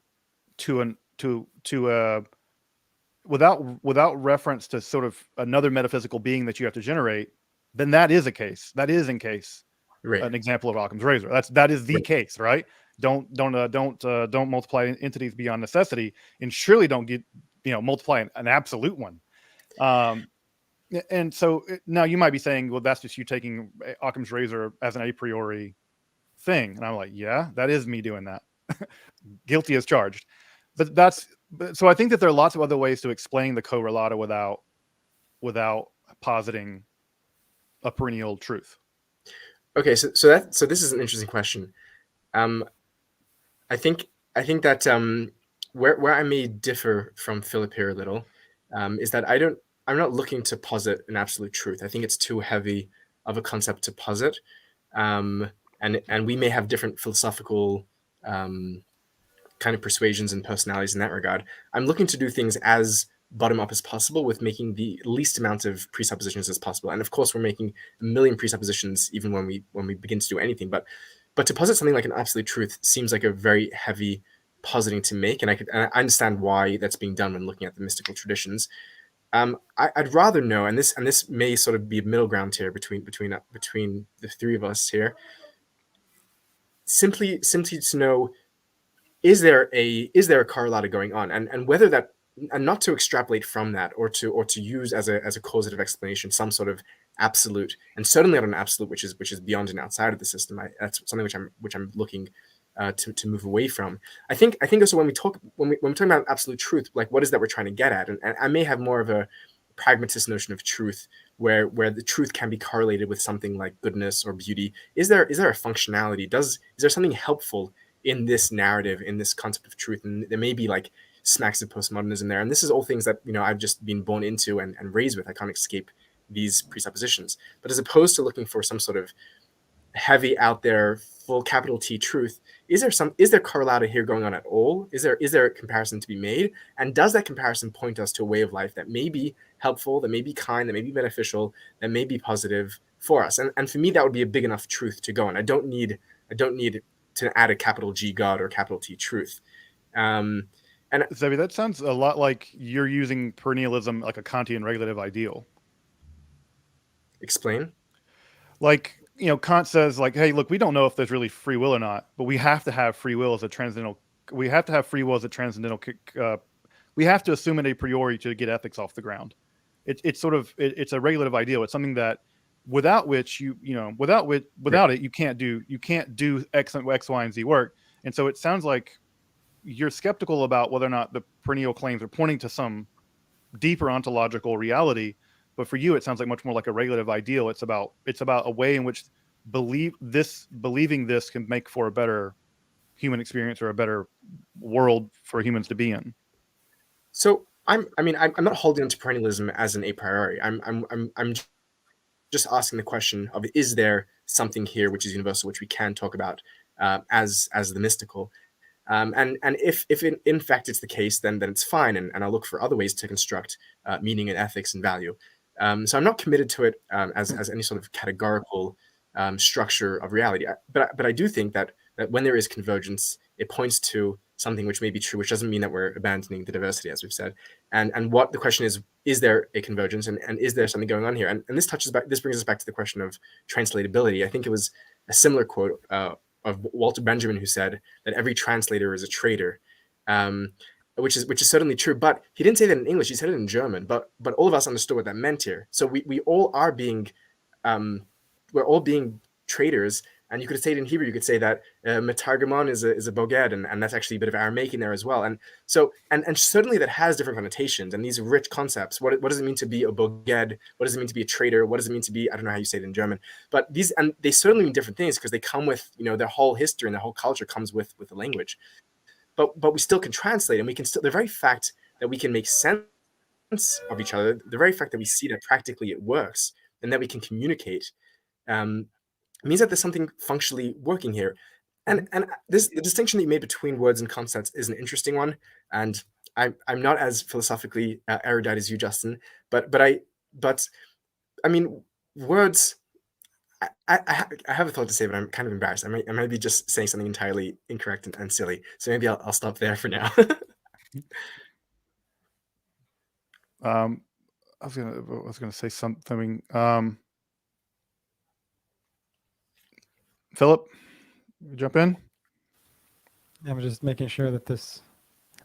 [SPEAKER 1] without reference to sort of another metaphysical being that you have to generate, then that is a case. That is in case an example of Occam's razor. That is the case, right? Don't multiply entities beyond necessity, and surely don't get multiply an absolute one. And so now you might be saying, well, that's just you taking Occam's razor as an a priori thing, and I'm like, yeah, that is me doing that. Guilty as charged. So I think that there are lots of other ways to explain the correlata without positing a perennial truth.
[SPEAKER 2] Okay, so this is an interesting question. I think that where I may differ from Philip here a little is that I'm not looking to posit an absolute truth. I think it's too heavy of a concept to posit, and we may have different philosophical kind of persuasions and personalities in that regard. I'm looking to do things as bottom up as possible with making the least amount of presuppositions as possible. And of course, we're making a million presuppositions even when we begin to do anything. But to posit something like an absolute truth seems like a very heavy positing to make, and I understand why that's being done when looking at the mystical traditions. I'd rather know, and this may sort of be a middle ground here between the three of us here. Simply to know, is there a correlata going on, and whether that, and not to extrapolate from that or to use as a causative explanation some sort of absolute, and certainly not an absolute which is beyond and outside of the system. That's something which I'm looking to move away from. I think also when we're talking about absolute truth, like what is that we're trying to get at, and I may have more of a pragmatist notion of truth where the truth can be correlated with something like goodness or beauty. Is there a functionality? Is there something helpful in this narrative, in this concept of truth? And there may be like smacks of postmodernism there, and this is all things that I've just been born into and raised with. I can't escape these presuppositions. But as opposed to looking for some sort of heavy out there full capital T truth, is there correlata here going on at all? Is there a comparison to be made? And does that comparison point us to a way of life that may be helpful, that may be kind, that may be beneficial, that may be positive for us? And for me, that would be a big enough truth to go on. I don't need to add a capital G God or capital T truth. And
[SPEAKER 1] Zevi, that sounds a lot like you're using perennialism like a Kantian regulative ideal.
[SPEAKER 2] Explain.
[SPEAKER 1] Like, Kant says, like, hey, look, we don't know if there's really free will or not, but we have to have free will as a transcendental. We have to have free will as a transcendental. We have to assume it a priori to get ethics off the ground. It's a regulative ideal. It's something that without which without it you can't do X, Y, and Z work. And so it sounds like you're skeptical about whether or not the perennial claims are pointing to some deeper ontological reality. But for you, it sounds like much more like a regulative ideal. It's about a way in which believing this can make for a better human experience or a better world for humans to be in?
[SPEAKER 2] So I'm not holding on to perennialism as an a priori. I'm just asking the question of, is there something here which is universal, which we can talk about as the mystical? And if in fact it's the case, then it's fine, and I'll look for other ways to construct meaning and ethics and value. So I'm not committed to it as any sort of categorical structure of reality. But I do think that when there is convergence, it points to something which may be true, which doesn't mean that we're abandoning the diversity, as we've said. And what the question is there a convergence, and is there something going on here? And this brings us back to the question of translatability. I think it was a similar quote of Walter Benjamin who said that every translator is a traitor, which is certainly true. But he didn't say that in English; he said it in German. But all of us understood what that meant here. So we all are being we're all being traitors. And you could say it in Hebrew. You could say that metargamon is a boged, and that's actually a bit of Aramaic in there as well. And so, and certainly that has different connotations and these rich concepts. What does it mean to be a boged? What does it mean to be a traitor? What does it mean to be, I don't know how you say it in German, but they certainly mean different things because they come with, their whole history and their whole culture comes with the language. But we still can translate, and we can still, the very fact that we can make sense of each other, the very fact that we see that practically it works and that we can communicate, means that there's something functionally working here. And the distinction that you made between words and concepts is an interesting one. And I'm not as philosophically erudite as you, Justin, but I mean, words, I have a thought to say, but I'm kind of embarrassed. I might be just saying something entirely incorrect and silly. So maybe I'll stop there for now.
[SPEAKER 1] I was gonna say something. Philip, jump in.
[SPEAKER 3] I'm just making sure that this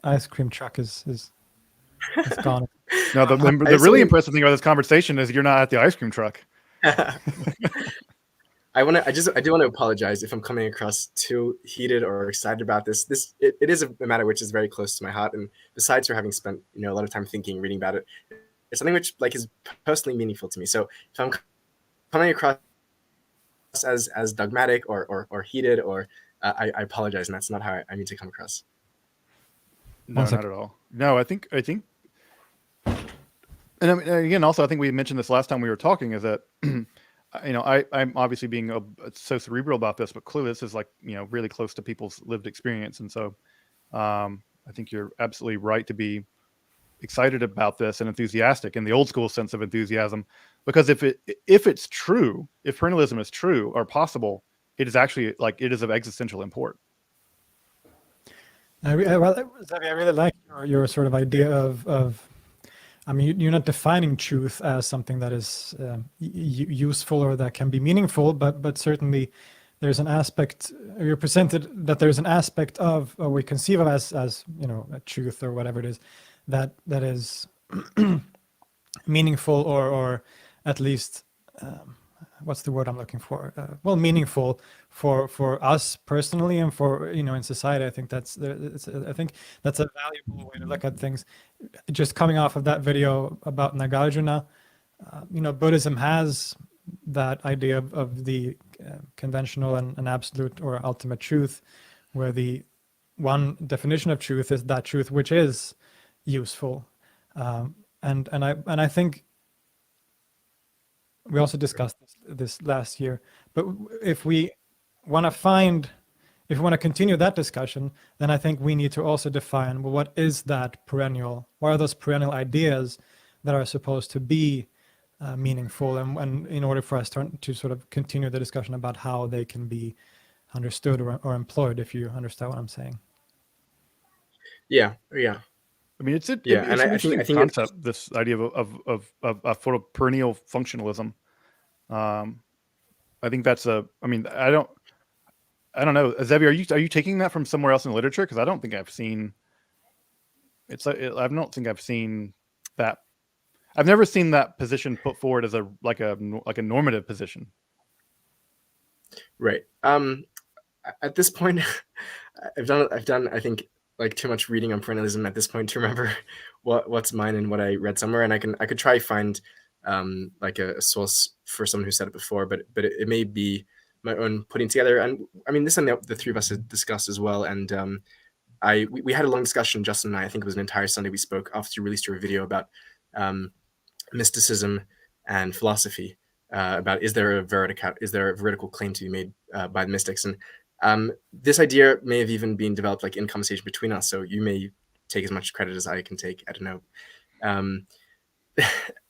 [SPEAKER 3] ice cream truck is gone.
[SPEAKER 1] No, the really impressive thing about this conversation is you're not at the ice cream truck.
[SPEAKER 2] I do want to apologize if I'm coming across too heated or excited about this. It is a matter which is very close to my heart, and besides for having spent a lot of time thinking, reading about it, it's something which is personally meaningful to me. So if I'm coming across as dogmatic or heated, or I apologize, and that's not how I mean to come across.
[SPEAKER 1] No, not at all. No, I think, and I mean, again, also, I think we mentioned this last time we were talking, is that, I'm obviously being so cerebral about this, but clearly this is really close to people's lived experience. And so I think you're absolutely right to be excited about this and enthusiastic in the old school sense of enthusiasm, because if it's true, if perennialism is true or possible, it is actually it is of existential import.
[SPEAKER 3] I really like your sort of idea of I mean, you're not defining truth as something that is useful or that can be meaningful, but certainly there's an aspect, you're presented that there's an aspect of, or we conceive of as a truth or whatever it is, that is meaningful or at least what's the word I'm looking for? Meaningful for us personally and for in society. I think that's a valuable way to look at things. Just coming off of that video about Nagarjuna, Buddhism has that idea of the conventional and absolute or ultimate truth, where the one definition of truth is that truth which is useful, and I think we also discussed this last year. But if we want to continue that discussion, then I think we need to also define, well, what is that perennial? What are those perennial ideas that are supposed to be meaningful, and in order for us to sort of continue the discussion about how they can be understood or employed, if you understand what I'm saying.
[SPEAKER 2] Yeah.
[SPEAKER 1] I mean, it's an
[SPEAKER 2] and
[SPEAKER 1] interesting concept. This idea of sort of perennial functionalism. I think that's I don't know. Zevi, are you taking that from somewhere else in the literature? Because I don't think I've seen. I don't think I've seen that. I've never seen that position put forward as a normative position.
[SPEAKER 2] Right. At this point, I've done I think too much reading on perennialism at this point to remember what's mine and what I read somewhere, and I could try find a source for someone who said it before, but it may be own putting together. And I mean, this is something that the three of us had discussed as well. And we had a long discussion, Justin and I think it was an entire Sunday we spoke after you released your video about mysticism and philosophy, about is there a veridical claim to be made by the mystics. And this idea may have even been developed like in conversation between us, so you may take as much credit as I can take. I don't know.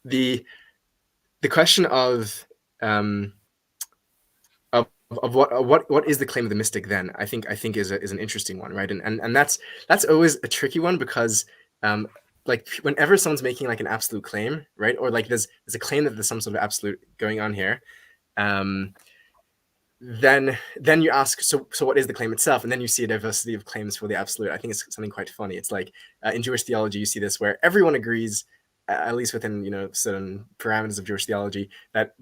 [SPEAKER 2] The question of what is the claim of the mystic then, I think is an interesting one, right? And that's always a tricky one, because like whenever someone's making like an absolute claim, right, or like there's a claim that there's some sort of absolute going on here, then you ask, so what is the claim itself? And then you see a diversity of claims for the absolute. I think it's something quite funny. It's like in Jewish theology, you see this where everyone agrees, at least within certain parameters of Jewish theology, that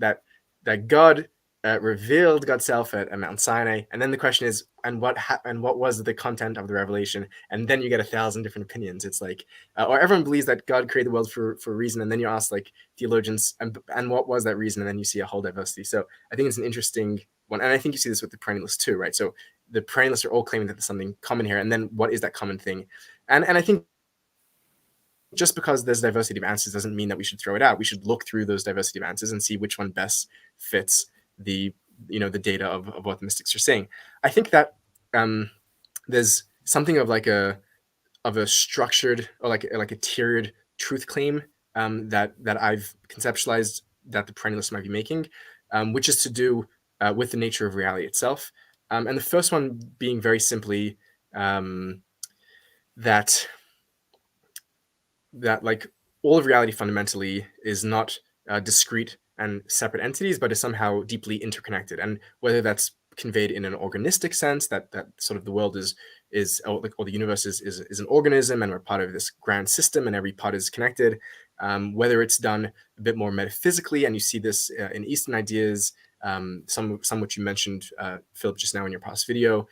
[SPEAKER 2] God revealed God's self at Mount Sinai. And then the question is, and what was the content of the revelation? And then you get 1,000 different opinions. It's like, or everyone believes that God created the world for a reason. And then you ask like theologians, and what was that reason? And then you see a whole diversity. So I think it's an interesting one. And I think you see this with the perennialists too, right? So the perennialists are all claiming that there's something common here. And then what is that common thing? And I think just because there's diversity of answers doesn't mean that we should throw it out. We should look through those diversity of answers and see which one best fits the data of what the mystics are saying. I think that there's something of like a structured, or like a tiered truth claim that I've conceptualized that the perennialists might be making, which is to do with the nature of reality itself. And the first one being very simply that like all of reality fundamentally is not discrete and separate entities, but is somehow deeply interconnected. And whether that's conveyed in an organistic sense, that sort of the world is or the universe is an organism, and we're part of this grand system, and every part is connected. Whether it's done a bit more metaphysically, and you see this in Eastern ideas, some which you mentioned, Philip, just now in your past video,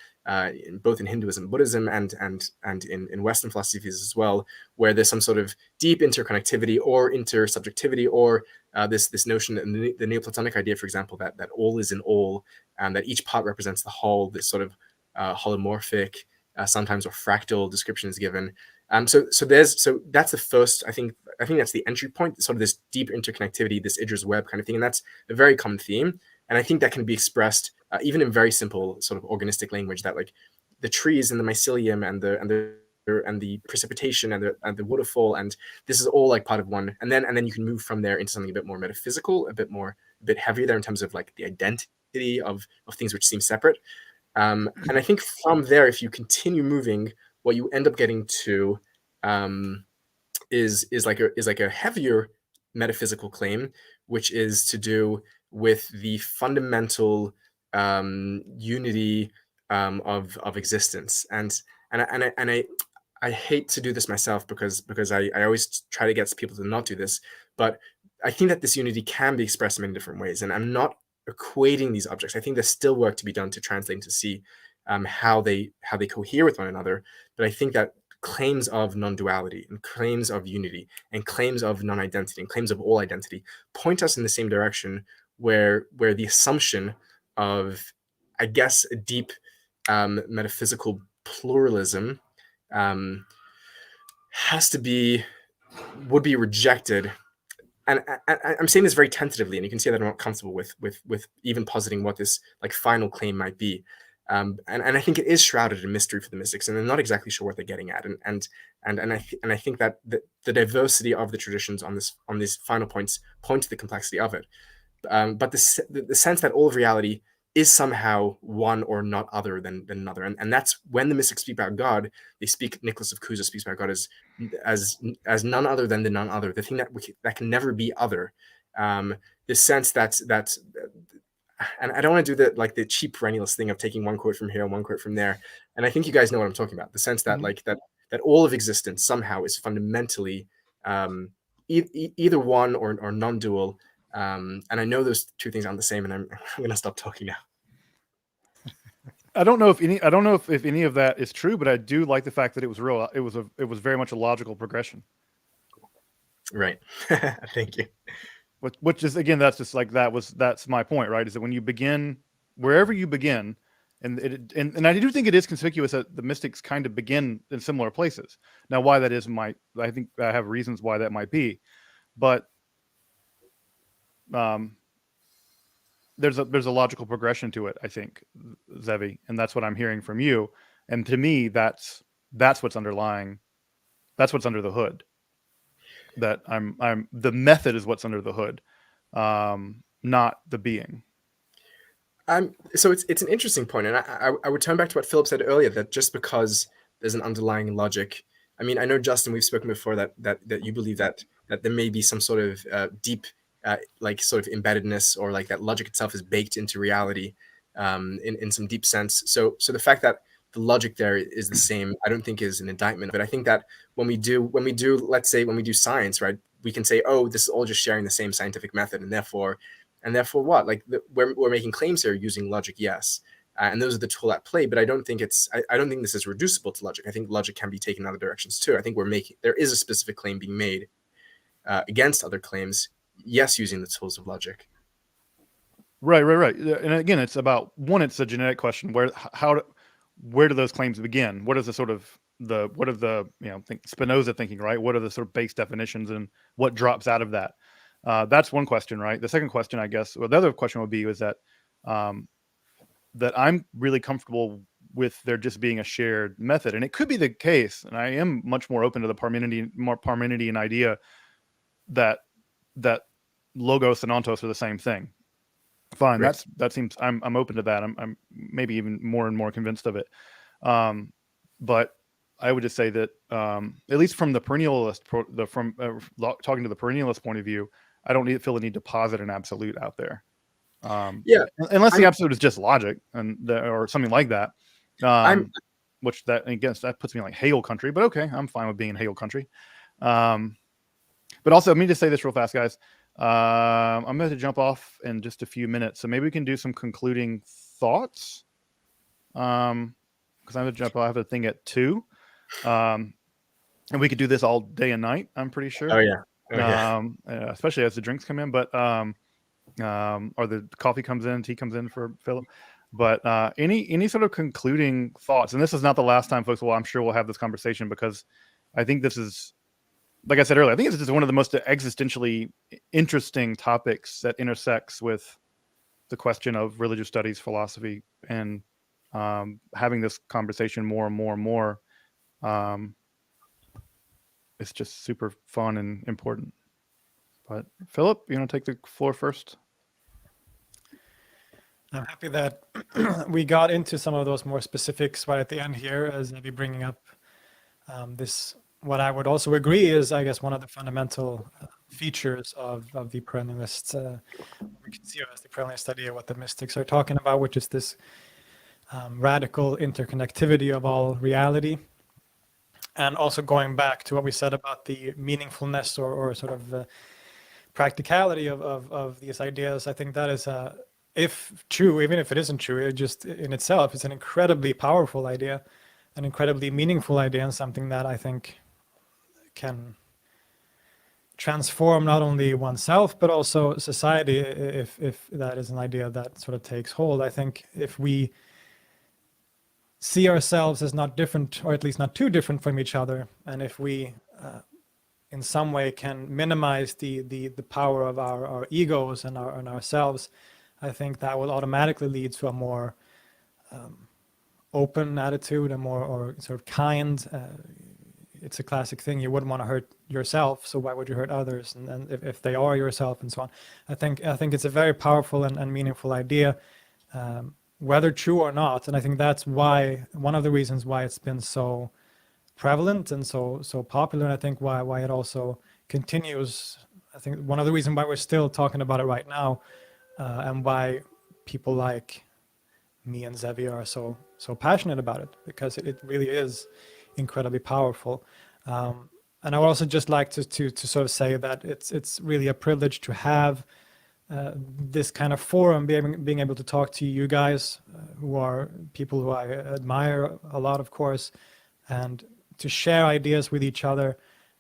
[SPEAKER 2] both in Hinduism and Buddhism, and in Western philosophies as well, where there's some sort of deep interconnectivity or intersubjectivity, or this notion, the Neoplatonic idea, for example, that all is in all, and that each part represents the whole. This sort of holomorphic, sometimes, or fractal description is given. So that's the first. I think that's the entry point. Sort of this deep interconnectivity, this Idra's web kind of thing, and that's a very common theme. And I think that can be expressed even in very simple sort of organistic language. That like the trees and the mycelium and the precipitation and the waterfall, and this is all like part of one. And then you can move from there into something a bit more metaphysical, a bit heavier there in terms of like the identity of things which seem separate. And I think from there, if you continue moving, what you end up getting to is like a heavier metaphysical claim, which is to do with the fundamental unity of existence. And I hate to do this myself because I always try to get people to not do this, but I think that this unity can be expressed in many different ways. And I'm not equating these objects. I think there's still work to be done to translate and to see how they cohere with one another. But I think that claims of non-duality and claims of unity and claims of non-identity and claims of all identity point us in the same direction, where the assumption of, I guess, a deep metaphysical pluralism would be rejected. And I'm saying this very tentatively, and you can see that I'm not comfortable with even positing what this like final claim might be. And I think it is shrouded in mystery for the mystics, and they're not exactly sure what they're getting at. And I think that the diversity of the traditions on these final points point to the complexity of it. But the sense that all of reality is somehow one or not other than another, and that's when the mystics speak about God. They speak. Nicholas of Cusa speaks about God as none other than the none other, the thing that can never be other. This sense that's and I don't want to do the cheap perennialist thing of taking one quote from here and one quote from there. And I think you guys know what I'm talking about. The sense that that all of existence somehow is fundamentally either one or non-dual. And I know those two things aren't the same. And I'm going to stop talking now.
[SPEAKER 1] I don't know if any of that is true, but I do like the fact that it was real. It was very much a logical progression.
[SPEAKER 2] Right. Thank you.
[SPEAKER 1] Which is, again, that's my point, right? Is that when you begin wherever you begin, and I do think it is conspicuous that the mystics kind of begin in similar places. Now, why that is, I think I have reasons why that might be, but there's a logical progression to it, I think, Zevi, and that's what I'm hearing from you. And to me, that's what's underlying. That's what's under the hood. That I'm the method is what's under the hood, not the being.
[SPEAKER 2] So it's an interesting point, and I would turn back to what Philip said earlier, that just because there's an underlying logic. I mean, I know, Justin, we've spoken before that you believe that there may be some sort of deep, like sort of embeddedness, or like that logic itself is baked into reality, in some deep sense. So the fact that the logic there is the same, I don't think is an indictment. But I think that when we do, let's say when we do science, right, we can say, oh, this is all just sharing the same scientific method, and therefore what? Like we're making claims here using logic, yes, and those are the tool at play. But I don't think I don't think this is reducible to logic. I think logic can be taken in other directions too. I think there is a specific claim being made against other claims, yes, using the tools of logic.
[SPEAKER 1] Right. And again, it's about it's a genetic question. Where do those claims begin? What is the Spinoza thinking, right? What are the sort of base definitions, and what drops out of that? That's one question, right? The second question, I guess, or the other question would be, is that that I'm really comfortable with there just being a shared method, and it could be the case, and I am much more open to the Parmenidean idea that logos and ontos are the same thing. Fine,
[SPEAKER 2] right.
[SPEAKER 1] that seems I'm open to that. I'm maybe even more and more convinced of it. But I would just say that at least from the perennialist, talking to the perennialist point of view, I don't feel the need to posit an absolute out there. Unless the absolute is just logic or something like that. Which that, I guess, that puts me in like Hegel country. But okay, I'm fine with being in Hegel country. But also, let me just say this real fast, guys. I'm going to jump off in just a few minutes, so maybe we can do some concluding thoughts. Because I'm going to jump. I have a thing at 2, and we could do this all day and night, I'm pretty sure.
[SPEAKER 2] Oh yeah.
[SPEAKER 1] Especially as the drinks come in, but or the coffee comes in, tea comes in for Philip. But any sort of concluding thoughts? And this is not the last time, folks. Well, I'm sure we'll have this conversation, because I think this is, like I said earlier, I think this is one of the most existentially interesting topics that intersects with the question of religious studies, philosophy, and having this conversation more and more. It's just super fun and important. But Philip, you want to take the floor first?
[SPEAKER 3] I'm happy that we got into some of those more specifics right at the end here, as maybe bringing up this. What I would also agree is, I guess, one of the fundamental features of the perennialists, we can see as the perennialist idea, what the mystics are talking about, which is this radical interconnectivity of all reality. And also going back to what we said about the meaningfulness or sort of practicality of these ideas, I think that is, if true, even if it isn't true, it just in itself is an incredibly powerful idea, an incredibly meaningful idea, and something that I think can transform not only oneself but also society, if that is an idea that sort of takes hold. I think if we see ourselves as not different, or at least not too different from each other, and if we in some way can minimize the power of our egos and ourselves, I think that will automatically lead to a more open attitude, a more or sort of kind. It's a classic thing. You wouldn't want to hurt yourself, so why would you hurt others? And if they are yourself, and so on. I think it's a very powerful and meaningful idea, whether true or not. And I think that's why, one of the reasons why it's been so prevalent and so popular. And I think why it also continues. I think one of the reasons why we're still talking about it right now, and why people like me and Zevi are so passionate about it, because it really is incredibly powerful. And I would also just like to sort of say that it's really a privilege to have this kind of forum, being able to talk to you guys, who are people who I admire a lot, of course, and to share ideas with each other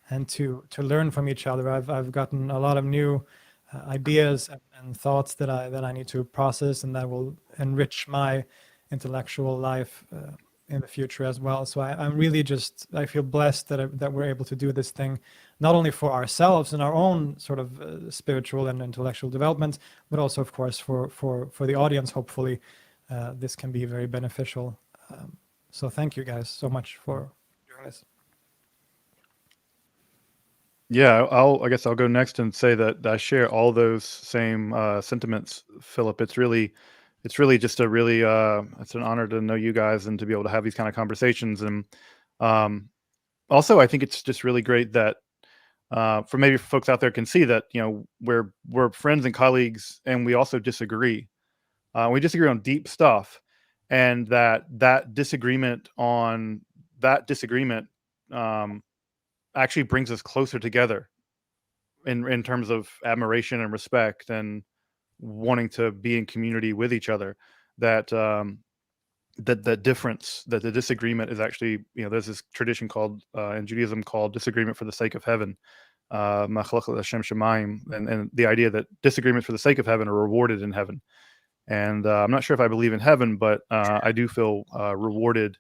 [SPEAKER 3] and to learn from each other. I've gotten a lot of new ideas and thoughts that I need to process, and that will enrich my intellectual life in the future as well. So I'm really I feel blessed that we're able to do this thing, not only for ourselves and our own sort of spiritual and intellectual development, but also, of course, for the audience. Hopefully, this can be very beneficial. So thank you guys so much for doing this.
[SPEAKER 1] Yeah, I guess I'll go next and say that I share all those same sentiments, Philip. It's really just a really it's an honor to know you guys and to be able to have these kind of conversations. And also, I think it's just really great that for maybe folks out there can see that we're friends and colleagues, and we also disagree. We disagree on deep stuff, and that disagreement actually brings us closer together in terms of admiration and respect and wanting to be in community with each other. That that difference, that the disagreement is actually, there's this tradition called in Judaism called disagreement for the sake of heaven, machlokes Hashem Shemayim, and the idea that disagreements for the sake of heaven are rewarded in heaven. And I'm not sure if I believe in heaven, but I do feel rewarded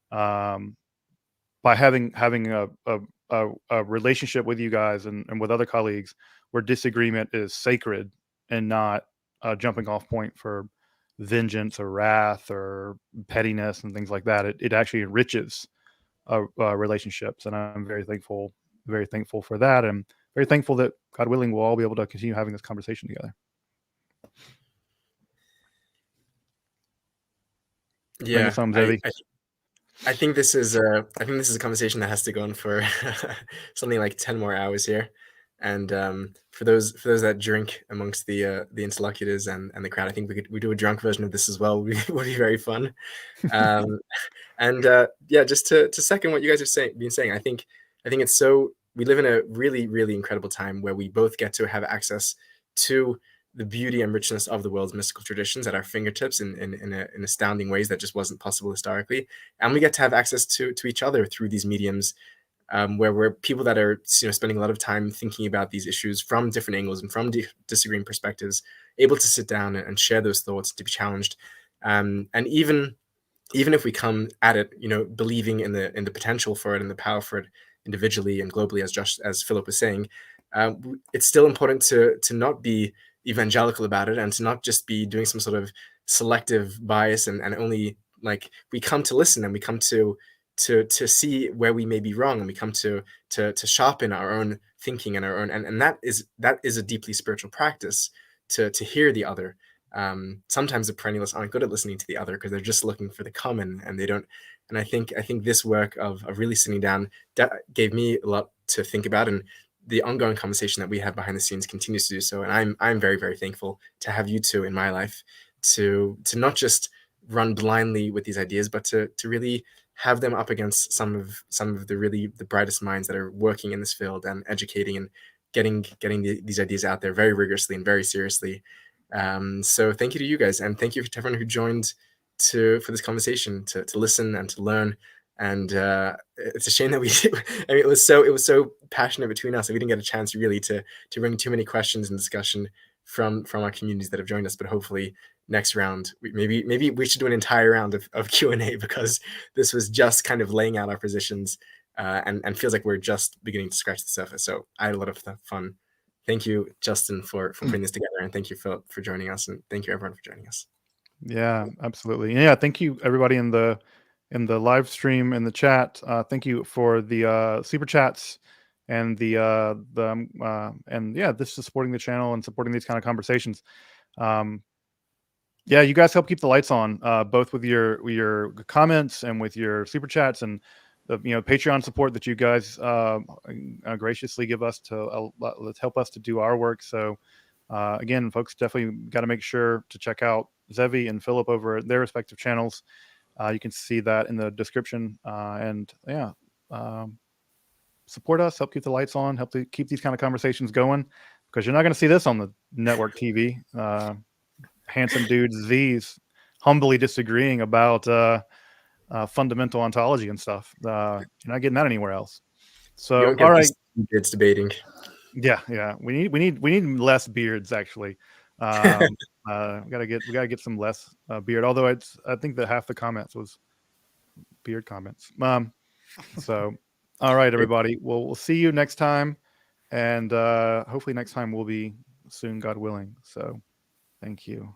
[SPEAKER 1] by having a relationship with you guys and with other colleagues where disagreement is sacred and not a jumping off point for vengeance or wrath or pettiness and things like that. It actually enriches relationships, and I'm very thankful for that, and very thankful that, God willing, we'll all be able to continue having this conversation together.
[SPEAKER 2] Yeah, I think this is a conversation that has to go on for something like 10 more hours here. And for those that drink amongst the interlocutors and the crowd, I think we do a drunk version of this as well. Would be very fun. And just to second what you guys have been saying, I think it's so, we live in a really, really incredible time where we both get to have access to the beauty and richness of the world's mystical traditions at our fingertips in astounding ways that just wasn't possible historically. And we get to have access to each other through these mediums, where we're people that are spending a lot of time thinking about these issues from different angles and from disagreeing perspectives, able to sit down and share those thoughts, to be challenged. And even if we come at it, believing in the potential for it and the power for it individually and globally, as Philip was saying, it's still important to not be evangelical about it, and to not just be doing some sort of selective bias and only, like, we come to listen, and we come to see where we may be wrong, and we come to sharpen our own thinking and our own, and that is a deeply spiritual practice, to hear the other. Sometimes the perennialists aren't good at listening to the other because they're just looking for the common, and they don't. And I think this work of really sitting down gave me a lot to think about, and the ongoing conversation that we have behind the scenes continues to do so. And I'm very, very thankful to have you two in my life, to not just run blindly with these ideas, but to really have them up against some of the brightest minds that are working in this field and educating and getting these ideas out there very rigorously and very seriously. So thank you to you guys, and thank you to everyone who joined for this conversation, to listen and to learn. And it's a shame that it was so passionate between us that we didn't get a chance really to bring too many questions and discussion from our communities that have joined us. But hopefully next round, maybe we should do an entire round of Q&A, because this was just kind of laying out our positions, and feels like we're just beginning to scratch the surface. So I had a lot of fun. Thank you, Justin, for putting this together, and thank you, Philip, for joining us, and thank you everyone for joining us.
[SPEAKER 1] Yeah, absolutely. Yeah, thank you everybody in the live stream, in the chat. Thank you for the super chats and this is supporting the channel and supporting these kind of conversations. Yeah, you guys help keep the lights on, both with your comments and with your super chats, and the Patreon support that you guys graciously give us to help us to do our work. So again, folks, definitely got to make sure to check out Zevi and Philip over at their respective channels. You can see that in the description, support us, help keep the lights on, help to keep these kind of conversations going, because you're not going to see this on the network TV. Handsome dudes, these humbly disagreeing about fundamental ontology and stuff. You're not getting that anywhere else. So, all right,
[SPEAKER 2] it's debating.
[SPEAKER 1] Yeah, we need less beards, actually. We gotta get some less beard. Although I think that half the comments was beard comments. So, all right, everybody. Well, we'll see you next time, and hopefully next time will be soon, God willing. So, thank you.